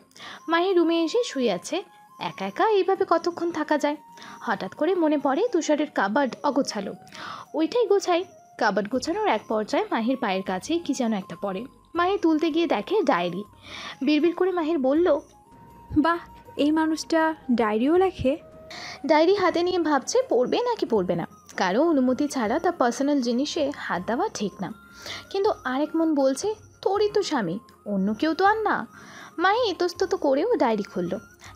মাহি রুমে এসে শুয়ে আছে। একা একা এইভাবে কতক্ষণ থাকা যায়? হঠাৎ করে মনে পড়ে তুষারের কাবার্ড অগোছালো, ওইটাই গোছাই। কাবার্ড গোছানোর এক পর্যায়ে মাহির পায়ের কাছে কি যেন একটা পড়ে। মাহি তুলতে গিয়ে দেখে ডায়েরি। বিড়বিড় করে মাহির বলল, বাহ, এই মানুষটা ডায়েরিও লেখে। ডায়েরি হাতে নিয়ে ভাবছে পড়বে নাকি পড়বে না। কারো অনুমতি ছাড়া তার পার্সোনাল জিনিসে হাত দেওয়া ঠিক না। কিন্তু আরেক মন বলছে, তোরই তো স্বামী, অন্য কেউ তো আর না। মাহি ইতস্তত করেও ডায়েরি খুলল।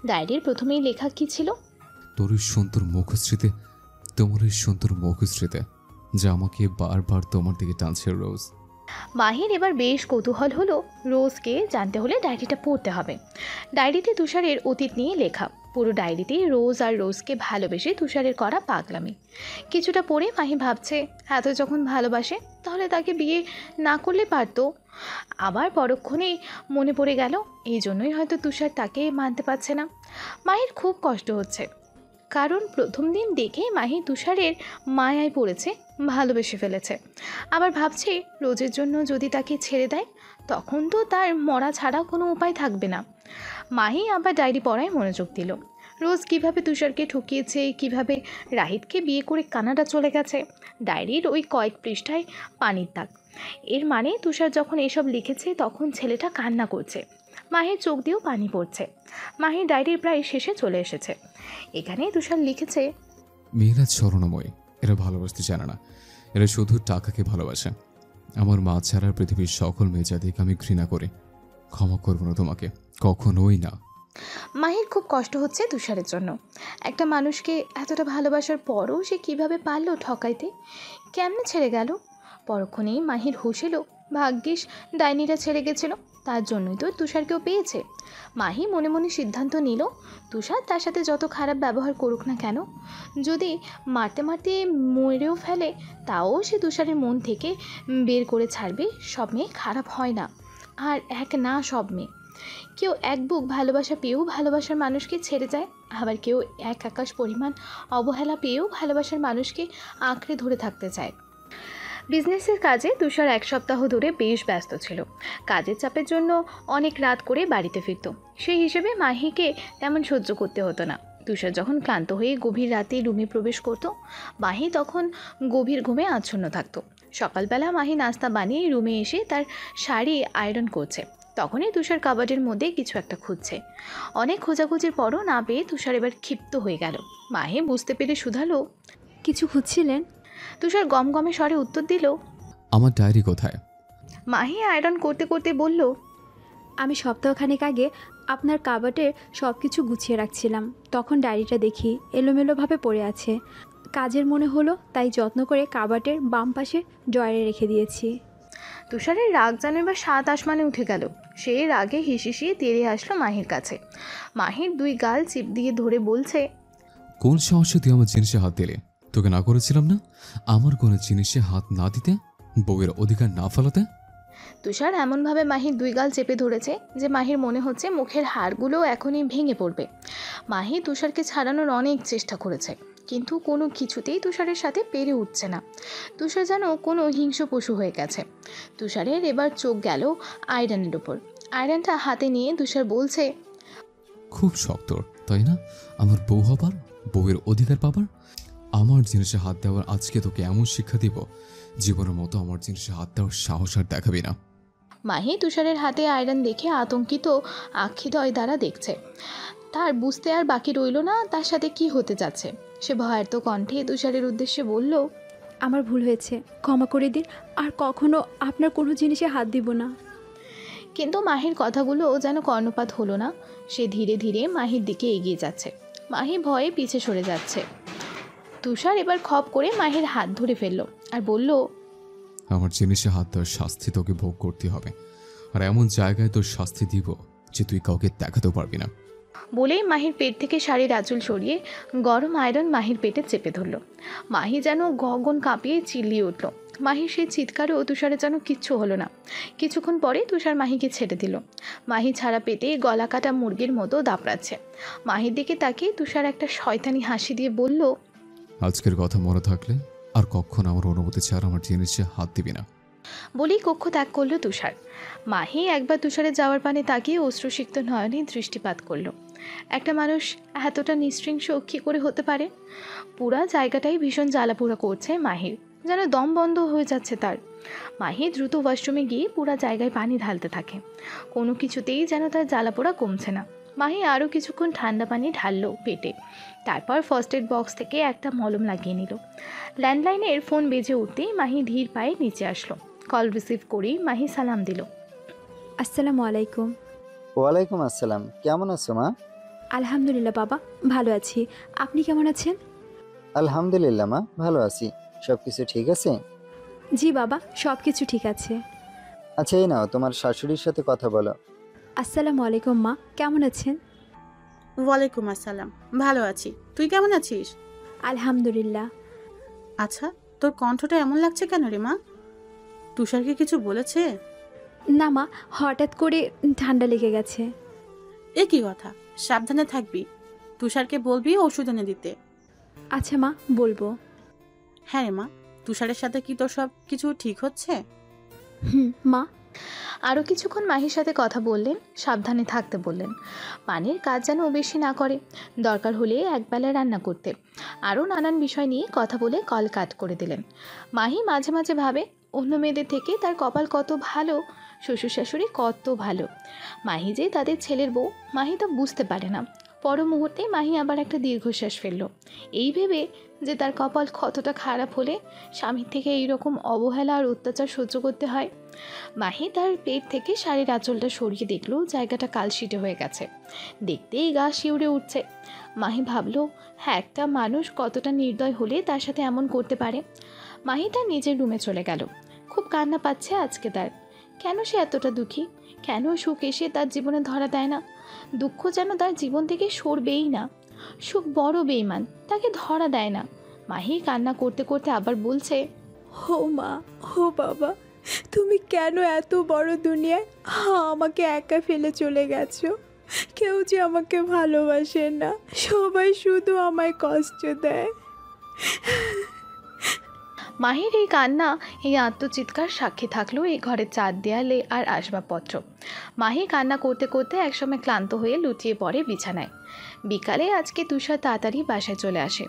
ডায়েরির প্রথমেই লেখা কি ছিল, তোর এই সুন্দর মুখশ্রীতে, তোমার এই সুন্দর মুখশ্রীতে যা আমাকে বারবার তোমার দিকে টানছে রোজ। মাহির এবার বেশ কৌতূহল হলো। রোজকে জানতে হলে ডায়েরিটা পড়তে হবে। ডায়েরিতে তুষারের অতীত নিয়ে লেখা। পুরো ডায়েরিতে রোজ আর রোজকে ভালোবেসে তুষারের করা পাগলামি। কিছুটা পড়ে মাহি ভাবছে, এত যখন ভালোবাসে তাহলে তাকে বিয়ে না করলে পারতো। আবার পরক্ষণেই মনে পড়ে গেল এই জন্যই হয়তো তুষার তাকে মানতে পারছে না। মাহির খুব কষ্ট হচ্ছে, কারণ প্রথম দিন দেখেই মাহি তুষারের মায়ায় পড়েছে, ভালোবেসে ফেলেছে। আবার ভাবছে রোজের জন্য যদি তাকে ছেড়ে দেয় তখন তো তার মরা ছাড়া কোনো উপায় থাকবে না। মাহি আবার ডায়েরি পড়ায় মনোযোগ দিল। রোজ কিভাবে তুষারকে ঠকিয়েছে, কিভাবে রাহিতকে বিয়ে করে কানাডা চলে গেছে। ডায়েরির ওই কয়েক পৃষ্ঠায় পানির দাগ। এর মানে তুষার যখন এসব লিখেছে তখন ছেলেটা কান্না করছে। মাহির চোখ দিয়েও পানি পড়ছে। মাহির ডায়েরির প্রায় শেষে চলে এসেছে। এখানেই তুষার লিখেছে, মেয়েরা ছলনাময়ী, এরা ভালোবাসতে জানে না, এরা শুধু টাকাকে ভালোবাসে। আমার মা ছাড়া পৃথিবীর সকল মেয়ে জাতিকে আমি ঘৃণা করি, ক্ষমা করব না তোমাকে, কখনোই না। মাহির খুব কষ্ট হচ্ছে তুষারের জন্য। একটা মানুষকে এতটা ভালোবাসার পরও সে কিভাবে পারলো ঠকাইতে, কেমনে ছেড়ে গেল। পরক্ষণেই মাহির হুঁশ এলো, ভাগ্যিস ডাইনিটা ছেড়ে গেছিল, তার জন্যই তো তুষারকেও পেয়েছে। মাহি মনে মনে সিদ্ধান্ত নিল, তুষার তার সাথে যত খারাপ ব্যবহার করুক না কেন, যদি মারতে মারতে মরেও ফেলে তাও সে তুষারের মন থেকে বের করে ছাড়বে। সব মেয়ে খারাপ হয় না, আর এক না সব মেয়ে। কেউ এক বুক ভালোবাসা পেয়েও ভালোবাসার মানুষকে ছেড়ে যায়, আবার কেউ এক আকাশ পরিমাণ অবহেলা পেয়েও ভালোবাসার মানুষকে আঁকড়ে ধরে থাকতে চায়। বিজনেসের কাজে তুষার 1 সপ্তাহ ধরে বেশ ব্যস্ত ছিল। কাজের চাপের জন্য অনেক রাত করে বাড়িতে ফিরত। সেই হিসেবে মাহিকে তেমন সহ্য করতে হতো না। তুষার যখন ক্লান্ত হয়ে গভীর রাতে রুমে প্রবেশ করত, মাহি তখন গভীর ঘুমে আচ্ছন্ন থাকত। সকালবেলা মাহি নাস্তা বানিয়ে রুমে এসে তার শাড়ি আয়রন করছে। তখনই তুষার কাবার্ডের মধ্যে কিছু একটা খুঁজছে। অনেক খোঁজাখুঁজির পরও না পেয়ে তুষার এবার ক্ষিপ্ত হয়ে গেল। মাহি বুঝতে পেরে শুধালো, কিছু খুঁজছিলেন? তুষার গমগমে স্বরে উত্তর দিল, আমার ডায়েরি কোথায়? মাহি আয়রন করতে করতে বলল, আমি সপ্তাহখানেক আগে আপনার কাবার্ডের সব কিছু গুছিয়ে রাখছিলাম, তখন ডায়েরিটা দেখি এলোমেলোভাবে পড়ে আছে। কাজের মনে হলো, তাই যত্ন করে কাবার্ডের বাম পাশে ড্রয়ারে রেখে দিয়েছি। তুষারের রাগ যেন এবার 7 আসমানে উঠে গেল। সে রাগে হিসিয়ে তেড়ে আসলো মাহির কাছে। মাহির 2 গাল চিপ দিয়ে ধরে বলছে, কোন সাহসে তুই আমার জিনিসে হাত দিলে? তোকে না করেছিলাম না আমার কোনো জিনিসে হাত না দিতে, বউয়ের অধিকার না ফেলাতে? তুষার এমনভাবে মাহির দুই গাল চেপে ধরেছে যে মাহির মনে হচ্ছে মুখের হাড়গুলো এখনই ভেঙে পড়বে। মাহি তুষারকে ছাড়ানোর অনেক চেষ্টা করেছে, কিন্তু কোনো কিছুতেই তুষারের সাথে পেরে উঠছে না। তুষার যেন কোনো হিংস্র পশু হয়ে গেছে। তুষারের এবার চোখ গেল আয়রনের উপর। আয়রনটা হাতে নিয়ে তুষার বলছে, খুব শক্ত তাই না আমার বউ হবার, বউয়ের অধিকার পাবার? আমার জিনিসে হাত দেওয়ার আজকে তোকে এমন শিক্ষা দিব, জীবনের মতো আমার জিনিসে হাত দেওয়ার সাহস আর দেখাবি না। মাহি তুষারের হাতে আয়রন দেখে আতঙ্কিত আক্ষিদয় দ্বারা দেখছে। তার বুঝতে আর বাকি রইল না তার সাথে কি হতে যাচ্ছে। সে ভয়ার্ত কণ্ঠে তুষারের উদ্দেশ্যে বলল, আমার ভুল হয়েছে, ক্ষমা করে দিন, আর কখনো আপনার কোনো জিনিসে হাত দিব না। কিন্তু মাহির কথাগুলো যেন কর্ণপাত হলো না। সে ধীরে ধীরে মাহির দিকে এগিয়ে যাচ্ছে। মাহি ভয়ে পিছে সরে যাচ্ছে। তুষার এবার খপ করে মাহির হাত ধরে ফেলল আর বলল, আমার জিনিসে হাত দেওয়ার শাস্তি তোকে ভোগ করতে হবে, আর এমন জায়গায় তোর শাস্তি দিব যে তুই কাউকে দেখাতেও পারবি না। বলেই মাহির পেট থেকে শাড়ির আঁচল সরিয়ে গরম আয়রন মাহির পেটে চেপে ধরল। মাহি যেন গগন কাঁপিয়ে চিল্লিয়ে উঠল। মাহির সেই চিৎকারেও তুষারের যেন কিচ্ছু হলো না। কিছুক্ষণ পরে তুষার মাহিকে ছেড়ে দিল। মাহি ছাড়া পেটে গলা কাটা মুরগির মতো দাপড়াচ্ছে। মাহির দিকে তাকিয়ে তুষার একটা শয়তানি হাসি দিয়ে বলল, আজকের কথা মনে থাকলে আর কখনো আমার অনুমতি ছাড়া আমার জিনিসে হাত দিবি না। বলেই কক্ষ ত্যাগ করলো তুষার। মাহি একবার তুষারের যাওয়ার পানে তাকিয়ে অশ্রুসিক্ত নয়নে দৃষ্টিপাত করলো। একটা মানুষ এতটা নিঃশৃংস কী করে হতে পারে? পুরা জায়গাটাই ভীষণ জ্বালাপোড়া করছে মাহির, যেন দম বন্ধ হয়ে যাচ্ছে তার। মাহি দ্রুত ওয়াশরুমে গিয়ে পুরা জায়গায় পানি ঢালতে থাকে। কোনো কিছুতেই যেন তার জ্বালাপোড়া কমছে না। মাহি আরও কিছুক্ষণ ঠান্ডা পানি ঢাললো পেটে। তারপর ফার্স্ট এড বক্স থেকে একটা মলম লাগিয়ে নিল। ল্যান্ডলাইনের ফোন বেজে উঠতেই মাহি ধীর পায়ে নিচে আসলো। কল রিসিভ করেই মাহি সালাম দিল। আসসালামু আলাইকুম। ওয়ালাইকুম আসসালাম, কেমন আছো মা? আলহামদুলিল্লাহ বাবা, ভালো আছি। আপনি কেমন আছেন? আলহামদুলিল্লাহ মা, ভালো আছি। সব কিছু ঠিক আছে? জি বাবা, সব কিছু ঠিক আছে। আচ্ছা এই নাও, তোমার শাশুড়ির সাথে কথা বলো। আসসালামু আলাইকুম মা, কেমন আছেন? ওয়ালাইকুম আসসালাম, ভালো আছি। তুই কেমন আছিস? আলহামদুলিল্লাহ। আচ্ছা, তোর কণ্ঠটা এমন লাগছে কেন রে মা? তুষারকে কিছু বলেছে? না মা, হঠাৎ করে ঠান্ডা লেগে গেছে। এ কি কথা, সাবধানে থাকবি। তুষারকে বলবি ওষুধ এনে দিতে। আচ্ছা মা, বলবো। হ্যাঁ রে মা, তুষারের সাথে কি তোর সব কিছু ঠিক হচ্ছে? মা। আরও কিছুক্ষণ মাহির সাথে কথা বললেন, সাবধানে থাকতে বললেন। পানির কাজ যেন বেশি না করে, দরকার হলে একবেলা রান্না করতে। আরও নানান বিষয় নিয়ে কথা বলে কল কাট করে দিলেন। মাহি মাঝে মাঝে ভাবে অন্য মেয়েদের থেকে তার কপাল কত ভালো, শ্বশুর শাশুড়ি কত ভালো। মাহি যে তাদের ছেলের বউ, মাহি তা বুঝতে পারে না। পর মুহূর্তে মাহি আবার একটা দীর্ঘশ্বাস ফেলল, এই ভেবে যে তার কপাল কতটা খারাপ হলে স্বামীর থেকে এইরকম অবহেলা আর অত্যাচার সহ্য করতে হয়। মাহি তার পেট থেকে শাড়ির আঁচলটা সরিয়ে দেখলো জায়গাটা কালশিটে হয়ে গেছে। দেখতেই গা শিউরে উঠছে। মাহি ভাবলো, হ্যাঁ, একটা মানুষ কতটা নির্দয় হলে তার সাথে এমন করতে পারে। মাহি তার নিজের রুমে চলে গেল। খুব কান্না পাচ্ছে আজকে তার। কেন সে এতটা দুঃখী? কেন সুখ এসে তার জীবনে ধরা দেয় না? দুঃখ যেন তার জীবন থেকে সরবেই না। সুখ বড় বেইমান, তাকে ধরা দেয় না। মাহি কান্না করতে করতে আবার বলছে, ও মা, ও বাবা, তুমি কেন এত বড় দুনিয়ায় আমাকে একা ফেলে চলে গেছো? কেউ যে আমাকে ভালোবাসে না, সবাই শুধু আমায় কষ্ট দেয়। মাহির এই কান্না, এই আত্মচিৎকার সাক্ষী থাকলো এই ঘরের চার দেয়ালে আর আসবাবপত্র। মাহি কান্না করতে করতে একসময় ক্লান্ত হয়ে লুটিয়ে পড়ে বিছানায়। বিকালে আজকে তুষার তাড়াতাড়ি বাসায় চলে আসে।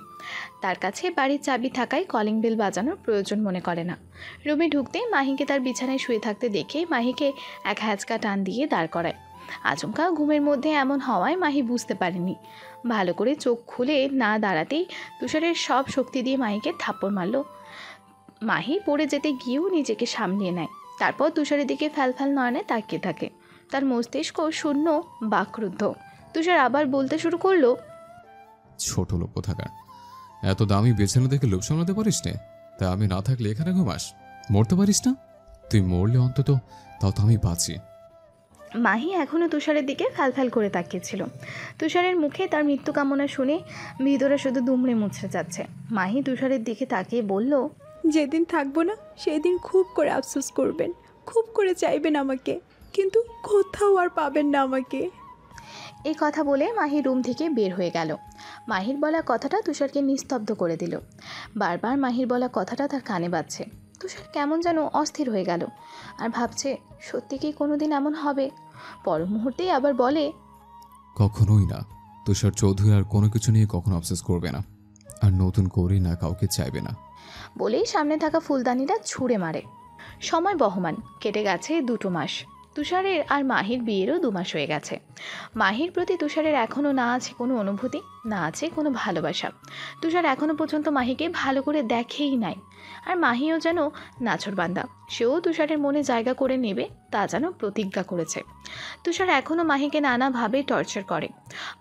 তার কাছে বাড়ির চাবি থাকায় কলিং বেল বাজানোর প্রয়োজন মনে করে না। রুমে ঢুকতে মাহিকে তার বিছানায় শুয়ে থাকতে দেখে মাহিকে এক হ্যাঁচকা টান দিয়ে দাঁড় করায়। আচমকা ঘুমের মধ্যে এমন হওয়ায় মাহি বুঝতে পারেনি। ভালো করে চোখ খুলে না দাঁড়াতেই তুষারের সব শক্তি দিয়ে মাহিকে থাপ্পড় মারল। মাহি পড়ে যেতে গিয়েও নিজেকে সামলিয়ে নেয়। তারপর তুষারের দিকে ফ্যালফ্যাল নয়নে তাকিয়ে থাকে। তার মস্তিষ্ক শূন্য, বাকরুদ্ধ। তুষার আবার বলতে শুরু করলো, ছোট লোক কোথাকার, এত দামি বেছানো দেখে লোভ সামলাতে পারিস নে? তা আমি না থাকলে এখানে ঘুমাস? মরতে পারিস না? তুই মরলে অন্তত তাও তো আমি বাঁচি। মাহি এখনও তুষারের দিকে ফ্যালফ্যাল করে তাকিয়েছিল। তুষারের মুখে তার মৃত্যু কামনা শুনে ভিতরে শুধু দুমড়ে মুছড়ে যাচ্ছে। মাহি তুষারের দিকে তাকিয়ে বলল, যেদিন থাকবো না সেদিন খুব করে আফসোস করবেন। খুব করে চাইবেন আমাকে, কিন্তু কোথাও আর পাবেন না আমাকে। এই কথা বলে মাহি রুম থেকে বের হয়ে গেল। মাহির বলা কথাটা তুষারকে নিস্তব্ধ করে দিল। বারবার মাহির বলা কথাটা তার কানে বাজছে। তুষার কেমন যেন অস্থির হয়ে গেল আর ভাবছে সত্যি কি কোনোদিন এমন হবে। পর মুহূর্তেই আবার বলে, কখনোই না। তুষার চৌধুরী আর কোনো কিছু নিয়ে কখনো অবসেস করবে না, আর নতুন করে না কাউকে চাইবে না। বলেই সামনে থাকা ফুলদানিটা ছুঁড়ে মারে। সময় বহমান, কেটে গেছে 2 মাস। তুষারের আর মাহির বিয়েরও 2 মাস হয়ে গেছে। মাহির প্রতি তুষারের এখনও না আছে কোনো অনুভূতি, না আছে কোনো ভালোবাসা। তুষার এখনও পর্যন্ত মাহিকে ভালো করে দেখেই নাই। আর মাহিও যেন নাছোড়বান্দা, সেও তুষারের মনে জায়গা করে নেবে তা যেন প্রতিজ্ঞা করেছে। তুষার এখনও মাহিকে নানাভাবে টর্চার করে,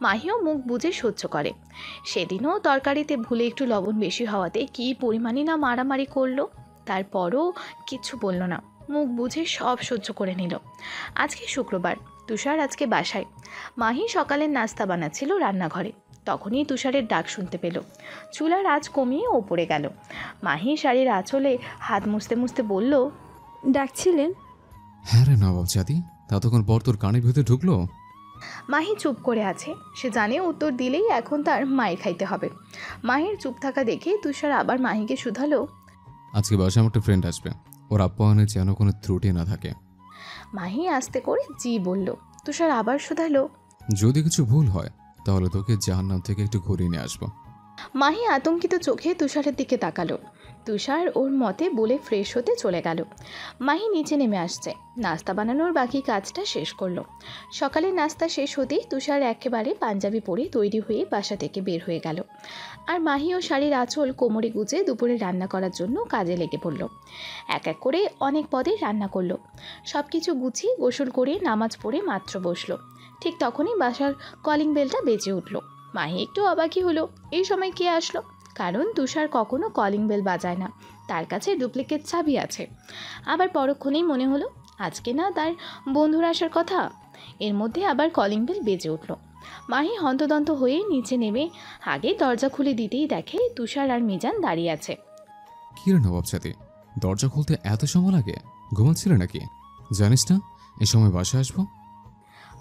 মাহিও মুখ বুজে সহ্য করে। সেদিনও তরকারিতে ভুলে একটু লবণ বেশি হওয়াতে কী পরিমাণই না মারামারি করলো, তারপরও কিচ্ছু বলল না, মুখ বুঝে সব সহ্য করে নিল। আজকে শুক্রবার, তুষার আজকে বাসায়। মাহি সকালের নাস্তা বানাচ্ছিল রান্নাঘরে, তখনই তুষারের ডাক শুনতে পেল। চুলার আঁচ কমিয়ে ওপরে গেল। মাহি শাড়ির আঁচলে হাত মুছতে মুছতে বলল, ডাকছিলেন? হ্যাঁ রে নবাব জাদি, ততক্ষণ পর তোর কানের ভিতরে ঢুকলো? মাহি চুপ করে আছে, সে জানে উত্তর দিলেই এখন তার মায়ের খাইতে হবে। মাহির চুপ থাকা দেখে তুষার আবার মাহিকে শুধালো, আজকে বাসায় আমার একটা ফ্রেন্ড আসবে, ওর আপ্যায়নে যেন কোনো ত্রুটি না থাকে। মাহি আস্তে করে জি বলল। তুষার আবার শুধালো, যদি কিছু ভুল হয় তাহলে তোকে জাহান্নাম থেকে একটু ঘুরিয়ে নিয়ে আসবো। মাহি আতঙ্কিত চোখে তুষারের দিকে তাকালো। তুষার ওর মতে বলে ফ্রেশ হতে চলে গেল। মাহি নিচে নেমে আসছে, নাস্তা বানানোর বাকি কাজটা শেষ করলো। সকালে নাস্তা শেষ হতেই তুষার একেবারে পাঞ্জাবি পরে তৈরি হয়ে বাসা থেকে বের হয়ে গেল। আর মাহি ও শাড়ির আঁচল কোমরে গুজে দুপুরে রান্না করার জন্য কাজে লেগে পড়ল। এক এক করে অনেক পদে রান্না করলো। সব কিছু গুছিয়ে গোসল করে নামাজ পড়ে মাত্র বসলো, ঠিক তখনই বাসার কলিং বেলটা বেজে উঠল। মাহি একটু অবাকই হলো, এই সময় কে আসলো, কারণ তুষার কখনো কলিং বেল বাজায় না, তার কাছে ডুপ্লিকেট চাবি আছে। আবার পরক্ষণেই মনে হলো আজকে না তার বন্ধুর আসার কথা। এর মধ্যে আবার কলিং বেল বেজে উঠল। মাহি হন্তদন্ত হয়ে নিচে নেমে আগে দরজা খুলে দিতেই দেখে তুষার আর মিজান দাঁড়িয়ে আছে। কি রে নবাব জাদি, দরজা খুলতে এত সময় লাগে? ঘুমাচ্ছিলে নাকি? জানিস না এই সময় বাসায় আসবো?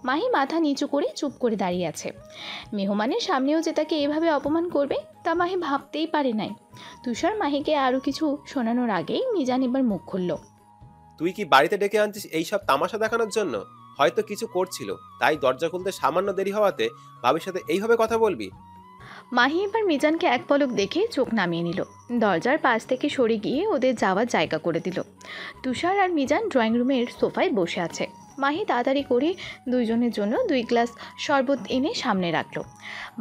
মাহি মাথা নিচু করে চুপ করে দাঁড়িয়ে আছে। মেহমানের সামনেও যে তাকে এভাবে অপমান করবে তা মাহি ভাবতেই পারে নাই। তুষার মাহিকে আরও কিছু শোনানোর আগেই মিজান এবার মুখ খুলল। তুই কি বাড়িতে ডেকে আনছিস এইসব তামাশা দেখানোর জন্য? হয়তো কিছু করছিল, তাই দরজা খুলতে সামান্য দেরি হওয়াতে ভাবির সাথে এইভাবে কথা বলবি? মাহি এবার মিজানকে এক পলক দেখে চোখ নামিয়ে নিল, দরজার পাশ থেকে সরে গিয়ে ওদের যাওয়ার জায়গা করে দিল। তুষার আর মিজান ড্রয়িং রুমের সোফায় বসে আছে। মাহি তাড়াতাড়ি করে দুইজনের জন্য 2 গ্লাস শরবত এনে সামনে রাখলো।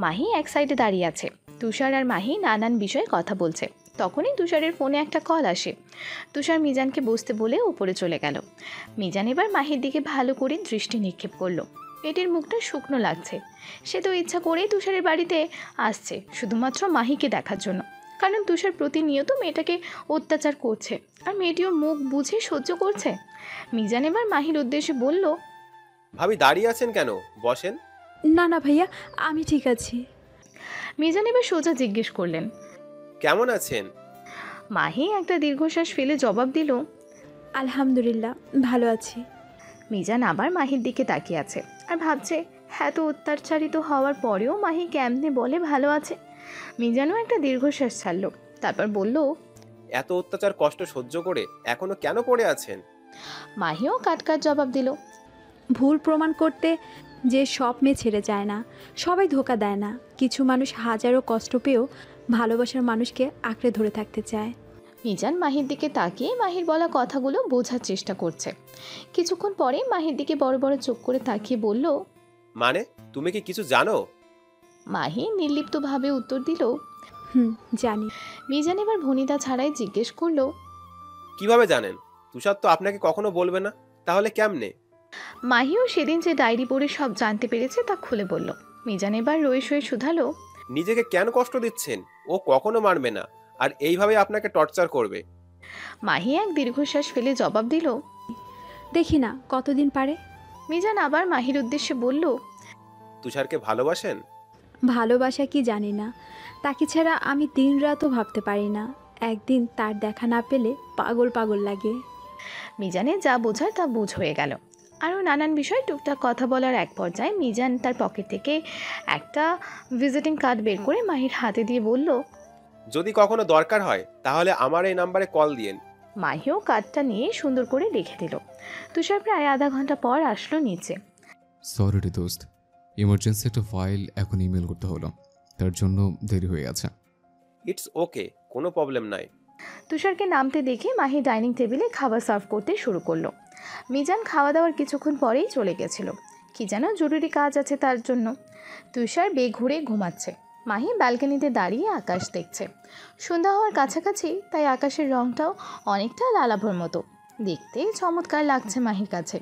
মাহি এক সাইডে দাঁড়িয়ে আছে, তুষার আর মাহি নানান বিষয়ে কথা বলছে। তখনই তুষারের ফোনে একটা কল আসে। তুষার মিজানকে বসতে বলে উপরে চলে গেল। মিজান এবার মাহির দিকে ভালো করে দৃষ্টি নিক্ষেপ করলো। পেটের মুখটা শুকনো লাগছে। সে তো ইচ্ছা করেই তুষারের বাড়িতে আসছে শুধুমাত্র মাহিকে দেখার জন্য, কারণ তুষার প্রতিনিয়ত মেয়েটাকে অত্যাচার করছে আর মেয়েটিও মুখ বুঝে সহ্য করছে। মিজান এবার মাহির উদ্দেশ্যে বলল, ভাবি দাঁড়িয়ে আছেন কেন, বসেন। না না ভাইয়া, আমি ঠিক আছি। মিজান এবার সোজা জিজ্ঞেস করলেন, কেমন আছেন? মাহি একটা দীর্ঘশ্বাস ফেলে জবাব দিল, আলহামদুলিল্লাহ ভালো আছি। মিজান আবার মাহির দিকে তাকিয়ে আছে আর ভাবছে এত অত্যাচারিত হওয়ার পরেও মাহি কেমনে বলে ভালো আছে। মিজানও একটা দীর্ঘশ্বাস ছাড়ল, তারপর বলল, এত অত্যাচার কষ্ট সহ্য করে এখনো কেন পড়ে আছেন? মাহিও কাটকাট জবাব দিল, ভুল প্রমাণ করতে যে সব মেয়ে ছেড়ে যায় না, সবাই ধোকা দেয় না। কিছু মানুষ হাজারো কষ্ট পেয়েও ভালোবাসার মানুষকে আঁকড়ে ধরে থাকতে চায়। মিজান মাহির দিকে তাকিয়ে মাহির বলা কথাগুলো বোঝার চেষ্টা করছে। কিছুক্ষণ পরে মাহির দিকে বড় বড় চোখ করে তাকিয়ে বলল, মানে তুমি কি কিছু জানো? মাহি নির্লিপ্তভাবে উত্তর দিল, জানি। মিজান এবার ভনিতা ছাড়াই জিজ্ঞেস করলো, কিভাবে জানেন? তুষার তো আপনাকে কখনো বলবে না, তাহলে কেমনে? মাহিও সেদিন যে ডায়েরি পড়ে সব জানতে পেরেছে তা খুলে বলল। মিজান এবার রয়ে শয়ে শুধালো, নিজেকে কেন কষ্ট দিচ্ছেন? ও কখনো মানবে না, আর এইভাবে আপনাকে টর্চার করবে। মাহি এক দীর্ঘশ্বাস ফেলে জবাব দিল, দেখি না কতদিন পারে। মিজান আবার মাহির উদ্দেশ্যে বলল, তুষারকে ভালোবাসেন? ভালোবাসা কি জানি না, তাকে ছাড়া আমি দিন রাতও ভাবতে পারি না। একদিন তার দেখা না পেলে পাগল পাগল লাগে। মিজানের যা বোঝার তা বুঝ হয়ে গেল। আরও নানান বিষয় টুকটাক কথা বলার এক পর্যায়ে মিজান তার পকেট থেকে একটা ভিজিটিং কার্ড বের করে মাহির হাতে দিয়ে বলল, যদি কখনো দরকার হয় তাহলে আমার এই নাম্বারে কল দিয়েন। মাহিও কার্ডটা নিয়ে সুন্দর করে লিখে দিল। তুষার প্রায় আধা ঘন্টা পর আসলো নিচে। সরি রে দোস্ত, ইমার্জেন্সি একটা ফাইল এখন ইমেল করতে হলো, তার জন্য দেরি হয়ে আছে। ইটস ওকে, কোনো প্রবলেম নাই। তুষারকে নামতে দেখে মাহি ডাইনিং টেবিলে খাবার সার্ভ করতে শুরু করলো। মিজান খাওয়া দাওয়ার কিছুক্ষণ পরেই চলে গেছিল, কি যেন জরুরি কাজ আছে তার জন্য। তুষার বেঘুরে ঘুমাচ্ছে, মাহি ব্যালকনিতে দাঁড়িয়ে আকাশ দেখছে। সন্ধ্যা হওয়ার কাছাকাছি, তাই আকাশের রংটাও অনেকটা লালাভর মতো, দেখতে চমৎকার লাগছে মাহির কাছে।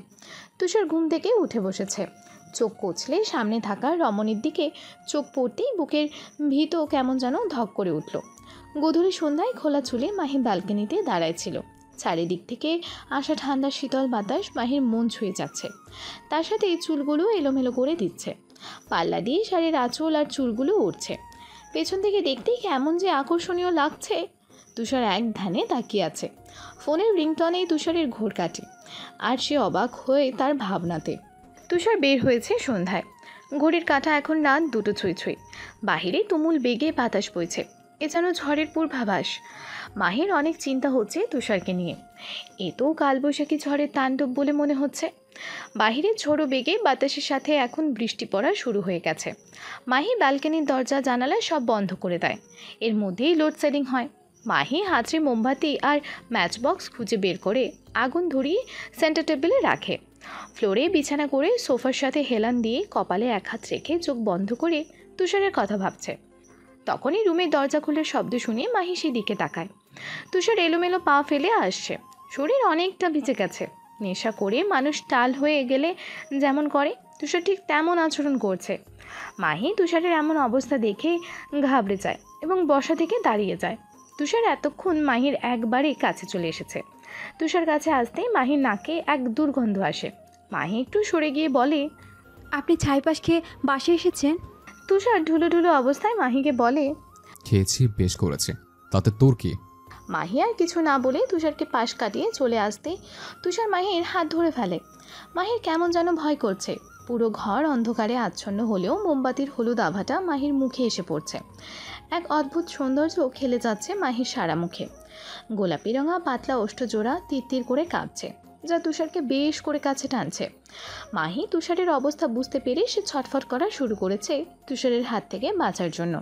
তুষার ঘুম থেকে উঠে বসেছে, চোখ কচলে সামনে থাকা রমণীর দিকে চোখ পড়তেই বুকের ভিত কেমন যেন ধক করে উঠল। গধূলি সন্ধ্যায় খোলা চুলে মাহি ব্যালকনিতে দাঁড়ায় ছিল। চারিদিক থেকে আসা ঠান্ডা শীতল বাতাস মাহির মন ছুঁয়ে যাচ্ছে, তার সাথে চুলগুলো এলোমেলো করে দিচ্ছে। পাল্লা দিয়ে শাড়ির আঁচল আর চুলগুলো উঠছে। পেছন থেকে দেখতেই কেমন যে আকর্ষণীয় লাগছে। তুষার এক ধ্যানে তাকিয়ে আছে। ফোনের রিংটনেই তুষারের ঘোর কাটে, আর সে অবাক হয়ে তার ভাবনাতে। তুষার বের হয়েছে সন্ধ্যায়, ঘড়ির কাঁটা এখন রাত 2টো ছুঁই ছুঁই। বাহিরে তুমুল বেগে বাতাস বইছে, এ যেন ঝড়ের পূর্বাভাস। মাহির অনেক চিন্তা হচ্ছে তুষারকে নিয়ে। এ তো কালবৈশাখী ঝড়ের তাণ্ডব বলে মনে হচ্ছে। বাহিরে ঝোড়ো বেগে বাতাসের সাথে এখন বৃষ্টি পড়া শুরু হয়ে গেছে। মাহি ব্যালকনির দরজা জানালা সব বন্ধ করে দেয়, এর মধ্যেই লোডশেডিং হয়। মাহি হাতড়ে মোমবাতি আর ম্যাচবক্স খুঁজে বের করে আগুন ধরিয়ে সেন্টার টেবিলে রাখে। ফ্লোরে বিছানা করে সোফার সাথে হেলান দিয়ে কপালে এক হাত রেখে চোখ বন্ধ করে তুষারের কথা ভাবছে। তখনই রুমের দরজা খুলে শব্দ শুনে মাহি সেদিকে তাকায়। তুষার এলোমেলো পা ফেলে আসছে, শরীর অনেকটা ভিজে গেছে। নেশা করে মানুষ টাল হয়ে গেলে যেমন করে, তুষার ঠিক তেমন আচরণ করছে। মাহি তুষারের এমন অবস্থা দেখে ঘাবড়ে যায় এবং বসা থেকে দাঁড়িয়ে যায়। তুষার এতক্ষণ মাহির একবারে কাছে চলে এসেছে। তুষার কাছে আসতেই মাহির নাকে এক দুর্গন্ধ আসে। মাহি একটু সরে গিয়ে বলে, আপনি ছাইপাশ খেয়ে বাসে এসেছেন? তুষার ঢুলো ঢুলো অবস্থায় মাহিকে বলে, খেয়েছি, বেশ করেছে, তাতে তোর কি? মাহি আর কিছু না বলে তুষারকে পাশ কাটিয়ে চলে আসতে তুষার মাহির হাত ধরে ফেলে। মাহির কেমন যেন ভয় করছে। পুরো ঘর অন্ধকারে আচ্ছন্ন হলেও মোমবাতির হলুদ আভাটা মাহির মুখে এসে পড়ছে। এক অদ্ভুত সৌন্দর্য খেলে যাচ্ছে মাহির সারা মুখে। গোলাপি রঙা পাতলা ওষ্ঠজোড়া তিরতির করে কাঁপছে, যা তুষারকে বেশ করে কাছে টানছে। মাহি তুষারের অবস্থা বুঝতে পেরে সে ছটফট করা শুরু করেছে তুষারের হাত থেকে বাঁচার জন্য,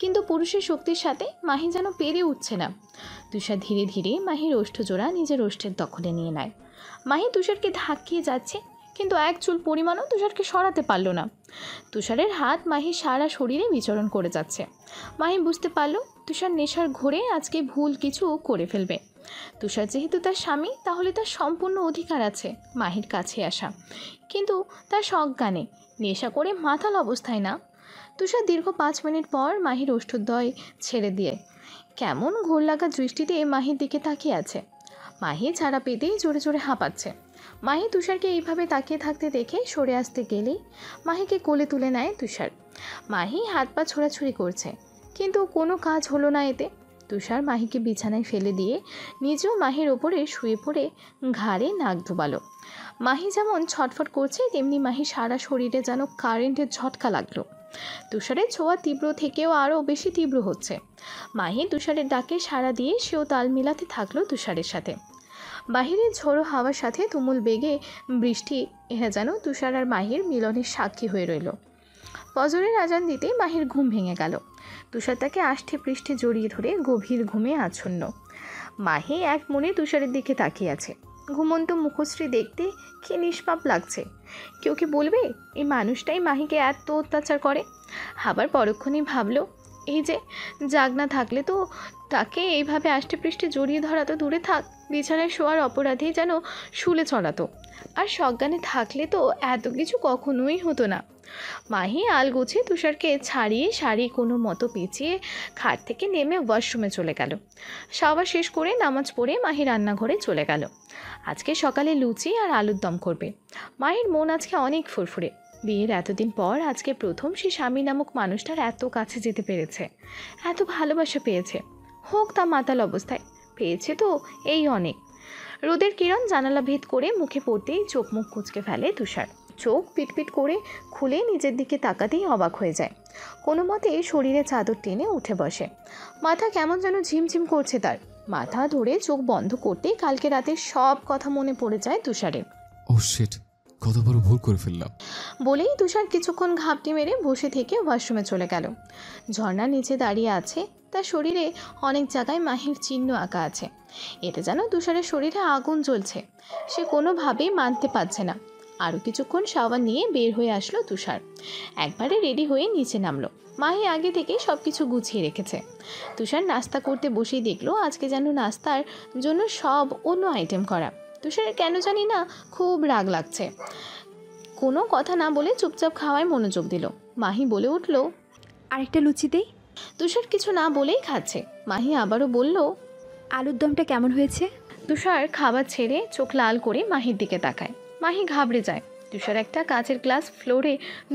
কিন্তু পুরুষের শক্তির সাথে মাহি যেন পেরে উঠছে না। তুষার ধীরে ধীরে মাহির ওষ্ঠজোড়া নিজের ওষ্ঠের দখলে নিয়ে নেয়। মাহি তুষারকে ধাক্কিয়ে যাচ্ছে, কিন্তু এক চুল পরিমাণও তুষারকে সরাতে পারল না। তুষারের হাত মাহির সারা শরীরে বিচরণ করে যাচ্ছে। মাহি বুঝতে পারল তুষার নেশার ঘোরে আজকে ভুল কিছু করে ফেলবে। তুষার যেহেতু তার স্বামী, তাহলে তার সম্পূর্ণ অধিকার আছে মাহির কাছে আসা, কিন্তু তার সজ্ঞানে নেশা করে মাতাল অবস্থায় না। তুষার দীর্ঘ 5 মিনিট পর মাহির ওষ্ঠদ্বয় ছেড়ে দিয়ে কেমন ঘোর লাগা দৃষ্টিতে মাহির দিকে তাকিয়ে আছে। মাহি ছাড়া পেতেই জোরে জোরে হাঁপাচ্ছে। মাহি তুষারকে এইভাবে তাকিয়ে থাকতে দেখে সরে আসতে গেলেই মাহিকে কোলে তুলে নেয় তুষার। মাহি হাত পা ছোড়াছুড়ি করছে, কিন্তু কোনো কাজ হলো না এতে। তুষার মাহিকে বিছানায় ফেলে দিয়ে নিজেও মাহির ওপরে শুয়ে পড়ে ঘাড়ে নাক ডুবালো। মাহি যেমন ছটফট করছে, তেমনি মাহি সারা শরীরে যেন কারেন্টের ঝটকা লাগলো। তুষারের ছোঁয়া তীব্র থেকেও আরও বেশি তীব্র হচ্ছে। মাহি তুষারের ডাকে সাড়া দিয়ে সেও তাল মিলাতে থাকলো তুষারের সাথে। বাহিরের ঝোড়ো হাওয়ার সাথে তুমুল বেগে বৃষ্টি, এরা যেন তুষার আর মাহির মিলনের সাক্ষী হয়ে রইল। ফজরের আজান দিতে মাহির ঘুম ভেঙে গেল। তুষার তাকে আষ্ঠে পৃষ্ঠে জড়িয়ে ধরে গভীর ঘুমে আচ্ছন্ন। মাহি এক মনে তুষারের দিকে তাকিয়ে আছে। ঘুমন্ত মুখশ্রী দেখতে কি নিষ্পাপ লাগছে। কেউ কি বলবে এই মানুষটাই মাহিকে এত অত্যাচার করে? আবার পরক্ষণেই ভাবলো, এই যে জাগনা থাকলে তো তাকে এইভাবে আষ্টে পৃষ্ঠে জড়িয়ে ধরা তো দূরে থাক, বিছানায় শোয়ার অপরাধেই যেন শুলে চড়াতো। আর সজ্ঞানে থাকলে তো এত কিছু কখনোই হতো না। মাহি আলগোছে তুষারকে ছাড়িয়ে শাড়ি কোনো মতো পেঁচিয়ে খাট থেকে নেমে ওয়াশরুমে চলে গেল। শাওয়ার শেষ করে নামাজ পড়ে মাহি রান্নাঘরে চলে গেল। আজকে সকালে লুচি আর আলুর দম করবে। মাহির মন আজকে অনেক ফুরফুরে। বিয়ের এতদিন পর আজকে প্রথম সে স্বামী নামক মানুষটার এত কাছে যেতে পেরেছে, এত ভালোবাসা পেয়েছে। হোক তা মাতাল অবস্থায়, পেয়েছে তো এই অনেক। রোদের কিরণ জানালা ভেদ করে মুখে পড়তেই চোখ মুখ কুঁচকে ফেলে তুষার। চোখ পিটপিট করে খুলে নিজের দিকে তাকাতেই অবাক হয়ে যায়। কোনো মতে শরীরে চাদর টেনে উঠে বসে। মাথা কেমন যেন ঝিমঝিম করছে তার। মাথা ধরে চোখ বন্ধ করতেই কালকে রাতের সব কথা মনে পড়ে যায় তুষারের। ও শিট, কত বড় ভুল করে ফেললাম। বলেই তুষার কিছুক্ষণ ঘাপটি মেরে বসে থেকে ওয়াশরুমে চলে গেল। ঝর্ণার নিচে দাঁড়িয়ে আছে, তার শরীরে অনেক জায়গায় মাহির চিহ্ন আঁকা আছে। এতে যেন তুষারের শরীরে আগুন জ্বলছে, সে কোনোভাবেই মানতে পারছে না। আরও কিছুক্ষণ শাওয়ার নিয়ে বের হয়ে আসলো তুষার। একবারে রেডি হয়ে নিচে নামলো। মাহি আগে থেকে সব কিছু গুছিয়ে রেখেছে। তুষার নাস্তা করতে বসেই দেখলো আজকে যেন নাস্তার জন্য সব অন্য আইটেম করা। তুষারের কেন জানি না খুব রাগ লাগছে। কোনো কথা না বলে চুপচাপ খাওয়ায় মনোযোগ দিল। মাহি বলে উঠল, আরেকটা লুচি দেই। তুষার কিছু না বলেই খাচ্ছে। মাহি আবারও বলল, আলুর দমটা কেমন হয়েছে? তুষার খাবার ছেড়ে চোখ লাল করে মাহির দিকে তাকায়। মাহি ঘাবড়ে যায়। তুষার একটা কাচের গ্লাস ফ্লোরে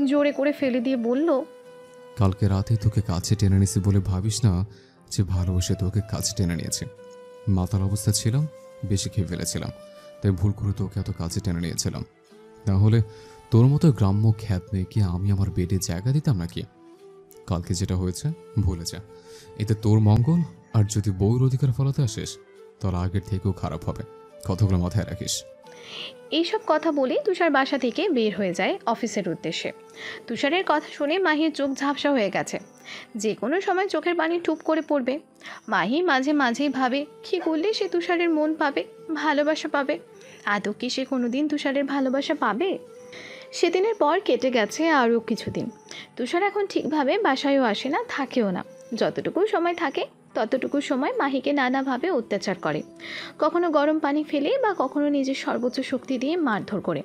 জোরে করে ফেলে দিয়ে বলল, কালকে রাতে তোকে কাছে টেনে নিয়েছি বলে ভাবিস না যে ভালোবেসে তোকে কাছে টেনে নিয়েছে। মাতাল অবস্থা ছিলাম, বেশি খেয়ে ফেলেছিলাম, তাই ভুল করে তোকে এত কাছে টেনে নিয়েছিলাম। তাহলে তোর মতো গ্রাম্য খ্যাত মেয়েকে আমি আমার বেডে জায়গা দিতাম নাকি? কালকে যেটা হয়েছে ভুলে যা, এতে তোর মঙ্গল। আর যদি বউর অধিকার ফলাতে আসিস তাহলে আগের থেকেও খারাপ হবে, কতগুলো মাথায় রাখিস। এইসব কথা বলে তুষার বাসা থেকে বের হয়ে যায় অফিসের উদ্দেশ্যে। তুষারের কথা শুনে মাহির চোখ ঝাপসা হয়ে গেছে, যে কোনো সময় চোখের পানি টুপ করে পড়বে। মাহি মাঝে মাঝেই ভাবে কী করলে সে তুষারের মন পাবে, ভালোবাসা পাবে। আদৌ কি সে কোনোদিন তুষারের ভালোবাসা পাবে? সেদিনের পর কেটে গেছে আরও কিছুদিন। তুষার এখন ঠিকভাবে বাসায়ও আসে না, থাকেও না। যতটুকু সময় থাকে ততটুকু সময় মাহিকে নানাভাবে অত্যাচার করে, কখনো গরম পানি ফেলে বা কখনো নিজের সর্বোচ্চ শক্তি দিয়ে মারধর করে।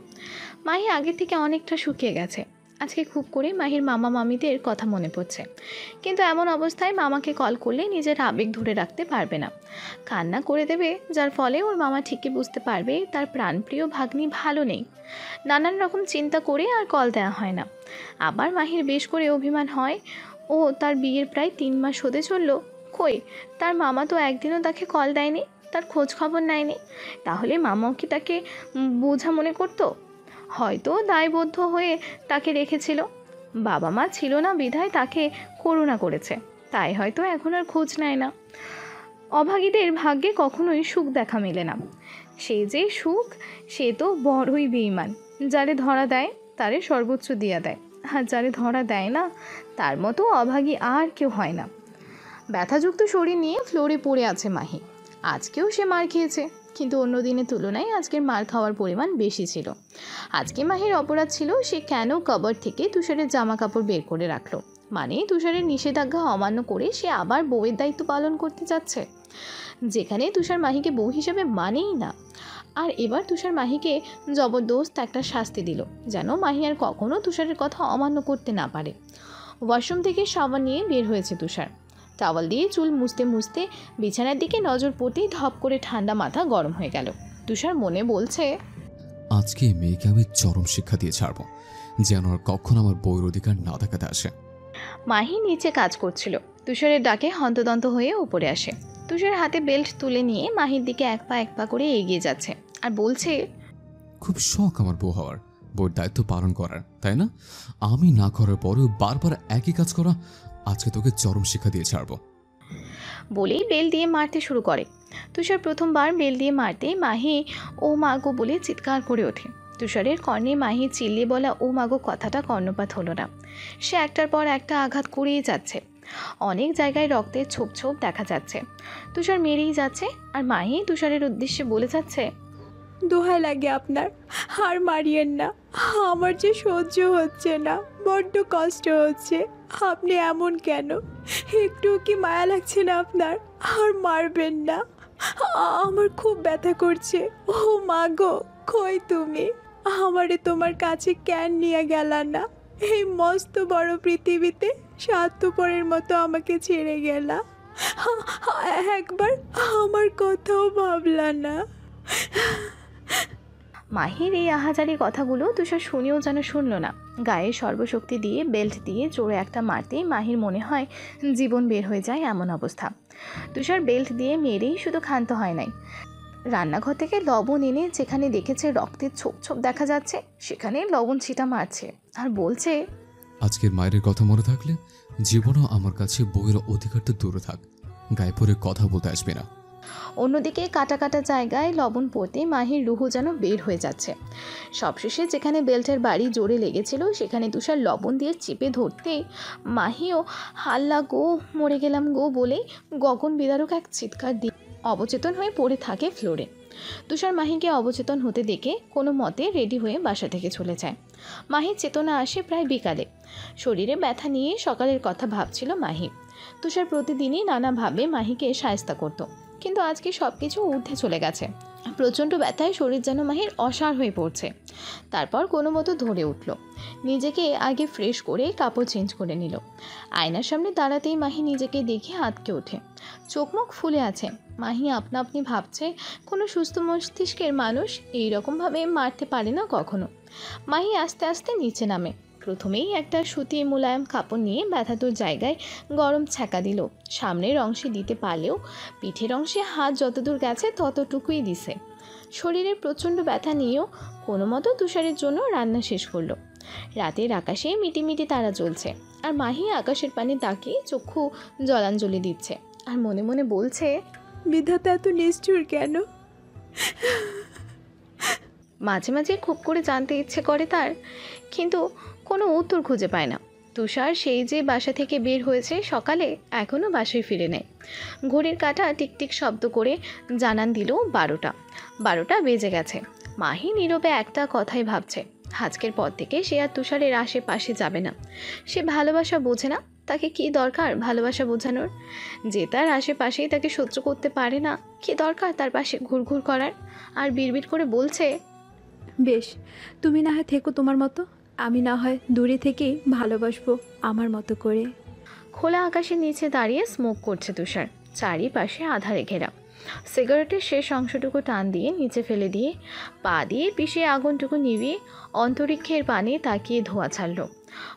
মাহি আগের থেকে অনেকটা শুকিয়ে গেছে। আজকে খুব করে মাহির মামা মামিদের কথা মনে পড়ছে, কিন্তু এমন অবস্থায় মামাকে কল করলে নিজের আবেগ ধরে রাখতে পারবে না, কান্না করে দেবে, যার ফলে ওর মামা ঠিকই বুঝতে পারবে তার প্রাণপ্রিয় ভাগ্নি ভালো নেই। নানান রকম চিন্তা করে আর কল দেওয়া হয় না। আবার মাহির বেশ করে অভিমান হয়, ও তার বিয়ের প্রায় 3 মাস হতে চলল, কই তার মামা তো একদিনও তাকে কল দেয়নি, তার খোঁজ খবর নেয়নি। তাহলে মামাও কি তাকে বোঝা মনে করতো? হয়তো দায়বদ্ধ হয়ে তাকে রেখেছিল। বাবা মা ছিল না বিধায় তাকে করুণা করেছে, তাই হয়তো এখন আর খোঁজ নেয় না। অভাগীদের ভাগ্যে কখনোই সুখ দেখা মেলে না। সে যে সুখ, সে তো বড়ই বেঈমান। যারে ধরা দেয় তারে সর্বোচ্চ দিয়া দেয়, আর যারে ধরা দেয় না তার মতো অভাগী আর কেউ হয় না। ব্যথাযুক্ত শরীর নিয়ে ফ্লোরে পড়ে আছে মাহি। আজকেও সে মার খেয়েছে, কিন্তু অন্য দিনের তুলনায় আজকের মার খাওয়ার পরিমাণ বেশি ছিল। আজকে মাহির অপরাধ ছিল সে কেন কবর থেকে তুষারের জামা কাপড় বের করে রাখলো, মানে তুষারের নিষেধাজ্ঞা অমান্য করে সে আবার বউয়ের দায়িত্ব পালন করতে যাচ্ছে, যেখানে তুষার মাহিকে বউ হিসেবে মানেই না। আর এবার তুষার মাহিকে জবরদস্ত একটা শাস্তি দিল, যেন মাহি আর কখনো তুষারের কথা অমান্য করতে না পারে। ওয়াশরুম থেকে সাবান নিয়ে বের হয়েছে তুষার। টাওয়াল দিয়ে চুল মুছতে মুছতে বিছানার দিকে নজর পড়তেই ধপ করে ঠান্ডা মাথা গরম হয়ে গেল। তুষার মনে বলছে, আজকে এই মেয়েকে আমি চরম শিক্ষা দিয়ে ছাড়বো, যেন আর কখনো আমার বউর অধিকার না দেখাতে আসে। মাহি নিচে কাজ করছিল। তুষারের ডাকে হন্তদন্ত হয়ে উপরে আসে। তুষার হাতে বেল্ট তুলে নিয়ে মাহির দিকে এক পা করে এগিয়ে যাচ্ছে আর বলছে, খুব শখ আমার বউ হওয়ার, বউর দায়িত্ব পালন করার, তাই না? আমি না করার পরেও বারবার একই কাজ করা, আজকে তোকে চরম শিক্ষা দিয়ে ছাড়বো। বলেই বেল দিয়ে মারতে শুরু করে। তুষার প্রথমবার বেল দিয়ে মারতেই মাহি ও মাগো বলে চিৎকার করে ওঠে। তুষারের কর্ণে মাহি চিল্লিয়ে বলা ও মাগো কথাটা কর্ণপাত হলো না। সে একটার পর একটা আঘাত করেই যাচ্ছে। অনেক জায়গায় রক্তের ছোপ ছোপ দেখা যাচ্ছে। তুষার মেরেই যাচ্ছে, আর মাহি তুষারের উদ্দেশ্যে বলে যাচ্ছে, দোহাই লাগে আপনার, আর মারিয়েন না, আমার যে সহ্য হচ্ছে না, বড্ড কষ্ট হচ্ছে। আপনি এমন কেন? একটু কি মায়া লাগছে না আপনার? আর মারবেন না, আমার খুব ব্যথা করছে। ও মা গো, কই তুমি? আমারে তোমার কাছে কেন নিয়ে গেলা না? এই মস্ত বড় পৃথিবীতে স্বার্থপরের মতো আমাকে ছেড়ে গেলা, একবার আমার কথাও ভাবলা না। মাহির এই আহাজারি কথাগুলো তুষার শুনেও যেন শুনল না। গায়ে সর্বশক্তি দিয়ে বেল্ট দিয়ে জোরে একটা মারতেই মাহির মনে হয় জীবন বের হয়ে যায় এমন অবস্থা। তুষার বেল্ট দিয়ে মেরেই শুধু ক্ষান্ত হয় নাই, রান্নাঘর থেকে লবণ এনে যেখানে দেখেছে রক্তের ছোপ ছোপ দেখা যাচ্ছে সেখানে লবণ ছিটা মারছে আর বলছে, আজকের মায়ের কথা মনে থাকলে জীবনও আমার কাছে বউয়ের অধিকারটা দূরে থাক, গায়ে পরে কথা বলতে আসবে না। অন্যদিকে কাটা কাটা জায়গায় লবণ পড়তে মাহির রুহু যেন বের হয়ে যাচ্ছে। সবশেষে যেখানে বেল্টের বাড়ি জোরে লেগেছিল সেখানে তুষার লবণ দিয়ে চেপে ধরতেই মাহিও হাল্লা গো মরে গেলাম গো বলে গগন বিদারক এক চিৎকার দিয়ে অবচেতন হয়ে পড়ে থাকে ফ্লোরে। তুষার মাহিকে অবচেতন হতে দেখে কোনো মতে রেডি হয়ে বাসা থেকে চলে যায়। মাহির চেতনা আসে প্রায় বিকালে। শরীরে ব্যথা নিয়ে সকালের কথা ভাবছিল মাহি। তুষার প্রতিদিনই নানাভাবে মাহিকে শায়েস্তা করত, কিন্তু আজকে সব কিছু ঊর্ধ্বে চলে গেছে। প্রচণ্ড ব্যথায় শরীর যেন মাহির অসাড় হয়ে পড়ছে। তারপর কোনো মতো ধরে উঠল, নিজেকে আগে ফ্রেশ করে কাপড় চেঞ্জ করে নিল। আয়নার সামনে দাঁড়াতেই মাহি নিজেকে দেখে আঁতকে ওঠে। চোখ মুখ ফুলে আছে। মাহি আপনা আপনি ভাবছে কোনো সুস্থ মস্তিষ্কের মানুষ এইরকমভাবে মারতে পারে না কখনো। মাহি আস্তে আস্তে নিচে নামে। প্রথমেই একটা সুতি মোলায়েম কাপড় নিয়ে ব্যথাতুর জায়গায় গরম ছ্যাঁকা দিল। সামনের অংশে দিতে পারলেও পিঠের অংশে হাত যতদূর গেছে ততটুকুই দিছে। শরীরের প্রচণ্ড ব্যথা নিয়েও কোনো মতো তুষারের জন্য রান্না শেষ করলো। রাতের আকাশে মিটিমিটি তারা জ্বলছে, আর মাহি আকাশের পানে তাকিয়ে চক্ষু জলাঞ্জলি দিচ্ছে আর মনে মনে বলছে, বিধাতা এত নিষ্ঠুর কেন? মাঝে মাঝে খুব করে জানতে ইচ্ছে করে তার, কিন্তু কোনো উত্তর খুঁজে পায় না। তুষার সেই যে বাসা থেকে বের হয়েছে সকালে, এখনও বাসায় ফিরে নেয়। ঘড়ির কাঁটা টিকটিক শব্দ করে জানান দিল 12টা বেজে গেছে। মাহি নীরবে একটা কথাই ভাবছে, আজকের পর থেকে সে আর তুষারের আশেপাশে যাবে না। সে ভালোবাসা বোঝে না, তাকে কি দরকার ভালোবাসা বোঝানোর? যে তার আশেপাশেই তাকে সহ্য করতে পারে না, কি দরকার তার পাশে ঘুরঘুর করার? আর বিড়বিড় করে বলছে, বেশ, তুমি না হয় থেকো তোমার মতো, আমি না হয় দূরে থেকেই ভালোবাসবো আমার মতো করে। খোলা আকাশের নিচে দাঁড়িয়ে স্মোক করছে তুষার। চারিপাশে আধারে ঘেরা। সিগারেটের শেষ অংশটুকু টান দিয়ে নিচে ফেলে দিয়ে পা দিয়ে পিষে আগুনটুকু নিভিয়ে অন্তরিক্ষের পানে তাকিয়ে ধোঁয়া ছাড়ল।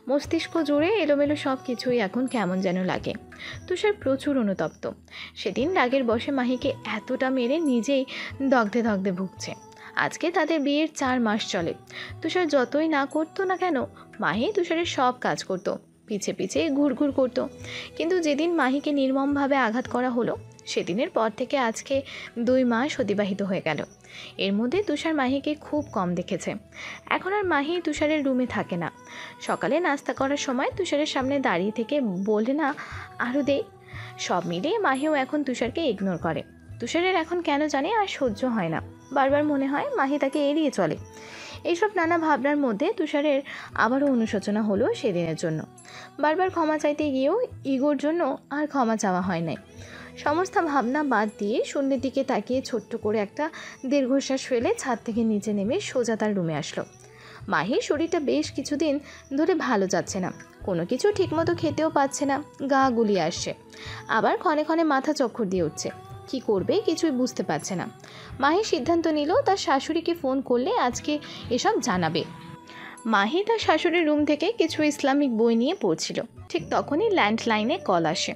মস্তিষ্ক জুড়ে এলোমেলো সব কিছুই এখন কেমন যেন লাগে। তুষার প্রচুর অনুতপ্ত। সেদিন রাগের বশে মাহিকে এতটা মেরে নিজেই দগ্ধে দগ্ধে ভুগছে। আজকে তাদের বিয়ের 4 মাস চলে। তুষার যতই না করতো না কেন, মাহি তুষারের সব কাজ করত, পিছে পিছে ঘুরঘুর করত। কিন্তু যেদিন মাহিকে নির্মমভাবে আঘাত করা হলো, সেদিনের পর থেকে আজকে 2 মাস অতিবাহিত হয়ে গেল। এর মধ্যে তুষার মাহিকে খুব কম দেখেছে। এখন আর মাহি তুষারের রুমে থাকে না। সকালে নাস্তা করার সময় তুষারের সামনে দাঁড়িয়ে থেকে বলে না আরও দে। সব মিলিয়ে মাহিও এখন তুষারকে ইগনোর করে। তুষারের এখন কেন জানে আর সহ্য হয় না। বারবার মনে হয় মাহি তাকে এড়িয়ে চলে। এইসব নানা ভাবনার মধ্যে তুষারের আবারও অনুশোচনা হলো সেদিনের জন্য। বারবার ক্ষমা চাইতে গিয়েও ইগোর জন্য আর ক্ষমা চাওয়া হয় নাই। সমস্ত ভাবনা বাদ দিয়ে শূন্যের দিকে তাকিয়ে ছোট্ট করে একটা দীর্ঘশ্বাস ফেলে ছাদ থেকে নিচে নেমে সোজা তার রুমে আসলো। মাহির শরীরটা বেশ কিছুদিন ধরে ভালো যাচ্ছে না। কোনো কিছু ঠিকমতো খেতেও পাচ্ছে না, গা গুলিয়ে আসছে। আবার ক্ষণে ক্ষণে মাথা চক্কর দিয়ে উঠছে। কি করবে কিছুই বুঝতে পারছে না। মাহি সিদ্ধান্ত নিল তার শাশুড়িকে ফোন করলে আজকে এসব জানাবে। মাহি তার শাশুড়ির রুম থেকে কিছু ইসলামিক বই নিয়ে পড়ছিল। ঠিক তখনই ল্যান্ডলাইনে কল আসে।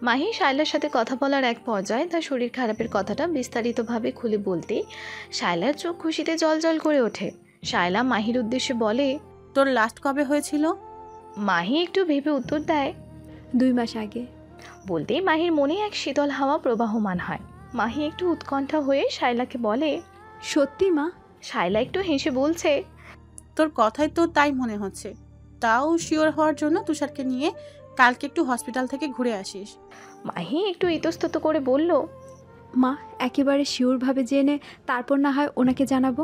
মাহি শায়লার সাথে কথা বলার এক পর্যায়ে তার শরীর খারাপের কথাটা বিস্তারিতভাবে খুলে বলতেই শায়লার চোখ খুশিতে জলজল করে ওঠে। শায়লা মাহির উদ্দেশ্যে বলে, তোর লাস্ট কবে হয়েছিল? মাহি একটু ভেবে উত্তর দেয়, 2 মাস আগে। বলতেই মাহির মনে এক শীতল হাওয়া প্রবাহমান হয়। মাহি একটু উৎকণ্ঠা হয়ে শায়লাকে বলে, সত্যি মা? শায়লা একটু হেসে বলছে, তোর কথাই তো তাই মনে হচ্ছে। তাও শিওর হওয়ার জন্য তুষারকে নিয়ে কালকে একটু হসপিটাল থেকে ঘুরে আসিস। মাহি একটু ইতস্তত করে বলল, মা একেবারে শিওরভাবে জেনে তারপর না হয় ওনাকে জানাবো।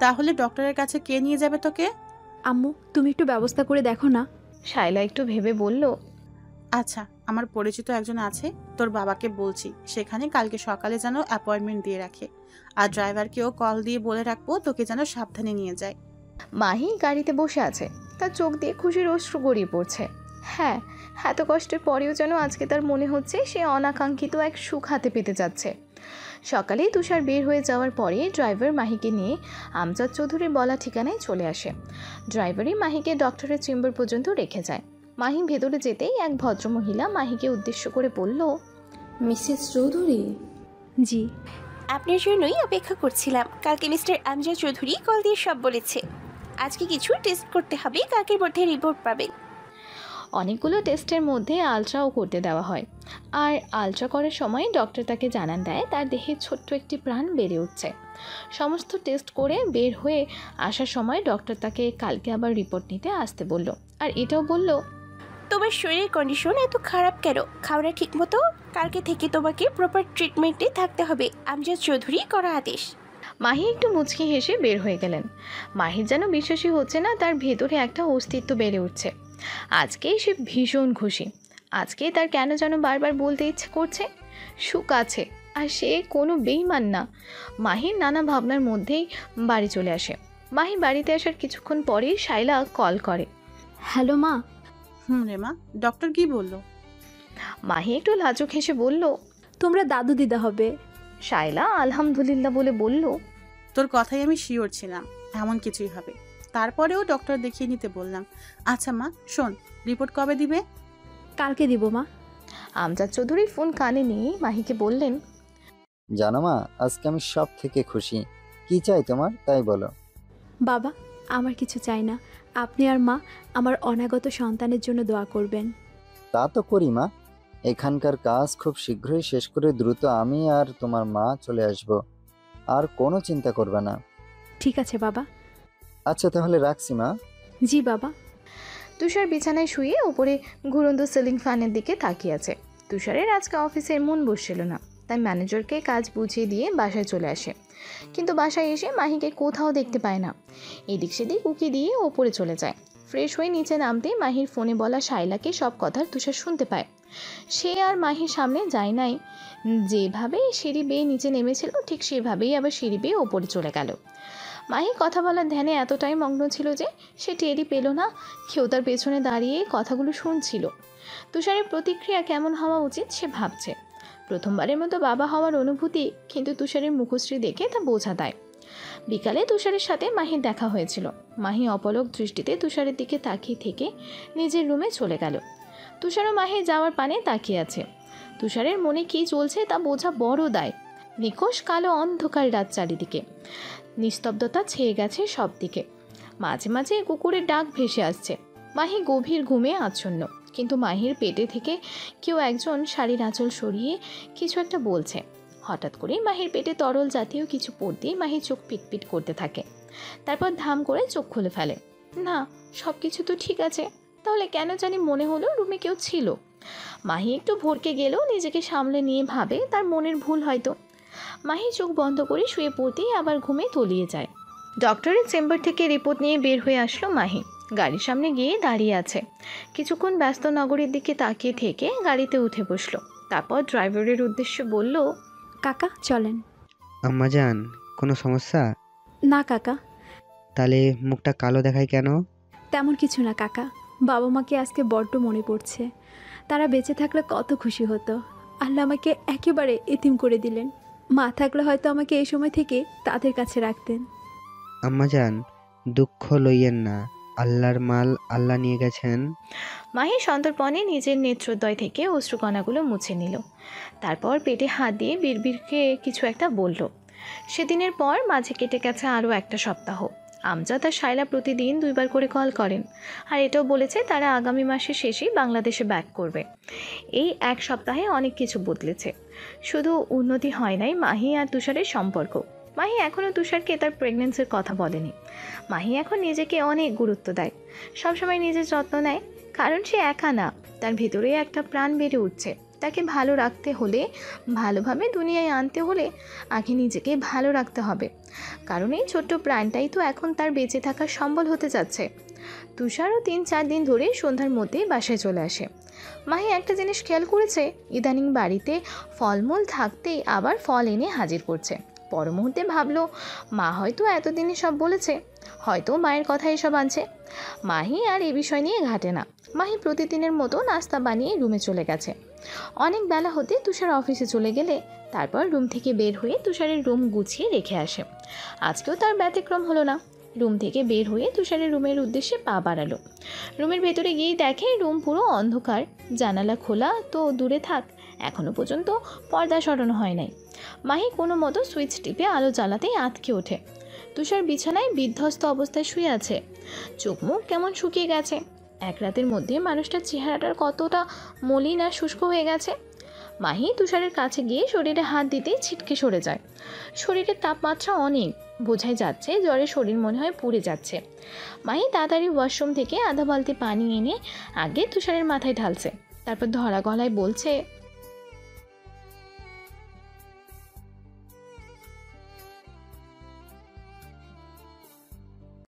তাহলে ডক্টরের কাছে কে নিয়ে যাবে তোকে? আম্মু তুমি একটু ব্যবস্থা করে দেখো না। শায়লা একটু ভেবে বলল, আচ্ছা, আমার পরিচিত একজন আছে, তোর বাবাকে বলছি সেখানে কালকে সকালে যেন অ্যাপয়েন্টমেন্ট দিয়ে রাখে। আর ড্রাইভারকেও কল দিয়ে বলে রাখবো তোকে যেন সাবধানে নিয়ে যায়। মাহি গাড়িতে বসে আছে, তার চোখ দিয়ে খুশির অশ্রু গড়িয়ে পড়ছে। হ্যাঁ, এত কষ্টের পরেও যেন আজকে তার মনে হচ্ছে সে অনাকাঙ্ক্ষিত এক সুখ হাতে পেতে যাচ্ছে। সকালে তুষার বের হয়ে যাওয়ার পরে ড্রাইভার মাহিকে নিয়ে আমজাদ চৌধুরীর বলা ঠিকানায় চলে আসে। ড্রাইভারই মাহিকে ডক্টরের চেম্বার পর্যন্ত রেখে যায়। মাহি ভেতরে যেতেই এক ভদ্রমহিলা মাহিকে উদ্দেশ্য করে বলল, মিসেস চৌধুরী? জি। আপনার জন্যই অপেক্ষা করছিলাম। কালকে মিস্টার আমজাদ চৌধুরী কল দিয়ে সব বলেছে। আজকে কিছু টেস্ট করতে হবে, কালকের মধ্যে রিপোর্ট পাবেন। অনেকগুলো টেস্টের মধ্যে আলট্রাও করতে দেওয়া হয়, আর আলট্রা করার সময় ডক্টর তাকে জানান দেয় তার দেহে ছোট্ট একটি প্রাণ বেড়ে উঠছে। সমস্ত টেস্ট করে বের হয়ে আসার সময় ডক্টর তাকে কালকে আবার রিপোর্ট নিতে আসতে বলল, আর এটাও বলল, তোমার শরীরের কন্ডিশন এত খারাপ কেন? খাওয়া ঠিক মতো, কালকে থেকে তোমাকে প্রপার ট্রিটমেন্টে থাকতে হবে। আমজাদ চৌধুরী করা আদেশ। মাহি একটু মুচকি হেসে বের হয়ে গেলেন। মাহির যেন বিশ্বাসই হচ্ছে না তার ভেতরে একটা অস্তিত্ব বেড়ে উঠছে। আজকেই সে ভীষণ খুশি। আজকেই তার কেন যেন বারবার বলতে ইচ্ছে করছে সুখ আছে, আর সে কোনো বেইমান না। মাহির নানা ভাবনার মধ্যেই বাড়ি চলে আসে। মাহি বাড়িতে আসার কিছুক্ষণ পরেই শাইলা কল করে। হ্যালো মা। রে মা, ডক্টর কি বললো? মাহি একটু লাজুক হেসে বলল, তোমরা দাদু দিদা হবে। শাইলা আলহামদুলিল্লাহ বলে বলল, তোর কথাই আমি শিওর ছিলাম এমন কিছুই হবে। তারপরেও ডক্টর দেখিয়ে নিতে বললাম। আচ্ছা মা শোন, রিপোর্ট কবে দিবে? কালকে দিব মা। আমজাদ চৌধুরী ফোন কানে নিয়ে মাহিকে বললেন, জানো মা, আজকে আমি সব থেকে খুশি। কি চাই তোমার তাই বলো। বাবা, আমার কিছু চাই না। আপনি আর মা আমার অনাগত সন্তানের জন্য দোয়া করবেন। তা তো করি মা। এখানকার কাজ খুব শীঘ্রই শেষ করে দ্রুত আমি আর তোমার মা চলে আসব। আর কোনো চিন্তা করবে না। ঠিক আছে বাবা। আচ্ছা তাহলে রাখছি মা। জি বাবা। তুষার বিছানায় শুয়ে উপরে ঘুরন্ত সিলিং ফ্যানের দিকে তাকিয়ে আছে। তুষারের আজকে অফিসে মন বসছিল না, তাই ম্যানেজারকে কাজ বুঝিয়ে দিয়ে বাসায় চলে আসে। কিন্তু বাসায় এসে মাহিকে কোথাও দেখতে পায় না। এদিক সেদিক উকি দিয়ে ওপরে চলে যায়। ফ্রেশ হয়ে নিচে নামতে মাহির ফোনে বলা শাইলাকে সব কথা তুষার শুনতে পায়। সে আর মাহির সামনে যায় নাই। যেভাবে সিঁড়ি বেয়ে নিচে নেমেছিল ঠিক সেভাবেই আবার সিঁড়ি বেয়ে ওপরে চলে গেল। মাহি কথা বলার ধ্যানে এতটাই মগ্ন ছিল যে সে টেরই পেল না কেউ তার পেছনে দাঁড়িয়ে কথাগুলো শুনছিল। তুষারের প্রতিক্রিয়া কেমন হওয়া উচিত সে ভাবছে। প্রথমবারের মতো বাবা হওয়ার অনুভূতি, কিন্তু তুষারের মুখশ্রী দেখে তা বোঝা দেয়। বিকালে তুষারের সাথে মাহির দেখা হয়েছিল। মাহি অপলক দৃষ্টিতে তুষারের দিকে তাকিয়ে থেকে নিজের রুমে চলে গেল। তুষারও মাহির যাওয়ার পানে তাকিয়ে আছে। তুষারের মনে কী চলছে তা বোঝা বড় দায়। নিখোশ কালো অন্ধকার রাত চারিদিকে, নিস্তব্ধতা ছেয়ে গেছে সব দিকে। মাঝে মাঝে কুকুরের ডাক ভেসে আসছে। মাহি গভীর ঘুমে আচ্ছন্ন, কিন্তু মাহির পেটে থেকে কেউ একজন শাড়ির আঁচল সরিয়ে কিছু একটা বলছে। হঠাৎ করে মাহির পেটে তরল জাতীয় কিছু পড়তেই মাহি চোখ পিটপিট করতে থাকে। তারপর ধাম করে চোখ খুলে ফেলে। না, সব কিছু তো ঠিক আছে, তাহলে কেন জানি মনে হলো রুমে কেউ ছিল। মাহি একটু ভরকে গেলেও নিজেকে সামলে নিয়ে ভাবে তার মনের ভুল হয়তো। মাহি চোখ বন্ধ করে শুয়ে পড়তেই আবার ঘুমে তলিয়ে যায়। ডক্টরের চেম্বার থেকে রিপোর্ট নিয়ে বের হয়ে আসলো মাহি। গাড়ির সামনে গিয়ে দাঁড়িয়ে আছে। কিছুক্ষণ ব্যস্ত নগরীর দিকে তাকিয়ে থেকে গাড়িতে উঠে বসলো। তারপর ড্রাইভারের উদ্দেশ্যে বলল, কাকা চলেন। আম্মাজান, কোনো সমস্যা? না কাকা। তাহলে মুখটা কালো দেখায় কেন? তেমন কিছু না কাকা, বাবা মাকে আজকে বড্ড মনে পড়ছে। তারা বেঁচে থাকলে কত খুশি হতো। আল্লাহ আমাকে একেবারে এতিম করে দিলেন। মা থাকলে হয়তো আমাকে এই সময় থেকে তাদের কাছে রাখতেন। আম্মাজান, দুঃখ লইয়েন না, আল্লাহর মাল আল্লাহ নিয়ে গেছেন। মাহি সন্তর্পণে নিজের নেত্রোদ্বয় থেকে অশ্রুকণাগুলো মুছে নিল। তারপর পেটে হাত দিয়ে বিড়বিড়কে কিছু একটা বলল। সেদিনের পর মাঝে কেটে গেছে আরও একটা সপ্তাহ। আমজাদ আর শায়লা প্রতিদিন 2 বার করে কল করেন, আর এটাও বলেছে তারা আগামী মাসের শেষেই বাংলাদেশে ব্যাক করবে। এই 1 সপ্তাহে অনেক কিছু বদলেছে। শুধু উন্নতি হয় নাই মাহি আর তুষারের সম্পর্ক। মাহি এখনও তুষারকে তার প্রেগনেন্সির কথা বলেনি। মাহি এখন নিজেকে অনেক গুরুত্ব দেয়, সবসময় নিজের যত্ন নেয়। কারণ সে একা না, তার ভিতরে একটা প্রাণ বেড়ে উঠছে। তাকে ভালো রাখতে হলে, ভালোভাবে দুনিয়ায় আনতে হলে আগে নিজেকে ভালো রাখতে হবে। কারণ এই ছোট্ট প্রাণটাই তো এখন তার বেঁচে থাকার সম্বল হতে যাচ্ছে। তুষারও 3-4 দিন ধরে সন্ধ্যার মধ্যেই বাসায় চলে আসে। মাহি একটা জিনিস খেয়াল করেছে, ইদানিং বাড়িতে ফলমূল থাকতেই আবার ফল এনে হাজির করছে। পর মুহূর্তে ভাবলো মা হয়তো এতদিনে সব বলেছে, হয়তো মায়ের কথা এসব আনছে। মাহি আর এ বিষয় নিয়ে ঘাটে না। মাহি প্রতিদিনের মতো নাস্তা বানিয়ে রুমে চলে গেছে। অনেক বেলা হতে তুষার অফিসে চলে গেলে তারপর রুম থেকে বের হয়ে তুষারের রুম গুছিয়ে রেখে আসে। আজকেও তার ব্যতিক্রম হলো না। রুম থেকে বের হয়ে তুষারের রুমের উদ্দেশ্যে পা বাড়ালো। রুমের ভেতরে গিয়েই দেখে রুম পুরো অন্ধকার, জানালা খোলা তো দূরে থাক, এখনও পর্যন্ত পর্দা সরানো হয় নাই। মাহি কোনো মতো সুইচ টিপে আলো জ্বালাতেই আঁতকে ওঠে। তুষার বিছানায় বিধ্বস্ত অবস্থায় শুয়ে আছে, চোখ মুখ কেমন শুকিয়ে গেছে। এক রাতের মধ্যে মানুষটার চেহারাটার কতটা মলিন আর শুষ্ক হয়ে গেছে। মাহি তুষারের কাছে গিয়ে শরীরে হাত দিতেই ছিটকে সরে যায়। শরীরের তাপমাত্রা অনেক, বোঝাই যাচ্ছে জ্বরে শরীর মনে হয় পুড়ে যাচ্ছে। মাহি তাড়াতাড়ি ওয়াশরুম থেকে আধা বালতি পানি এনে আগে তুষারের মাথায় ঢালছে, তারপর ধরা গলায় বলছে,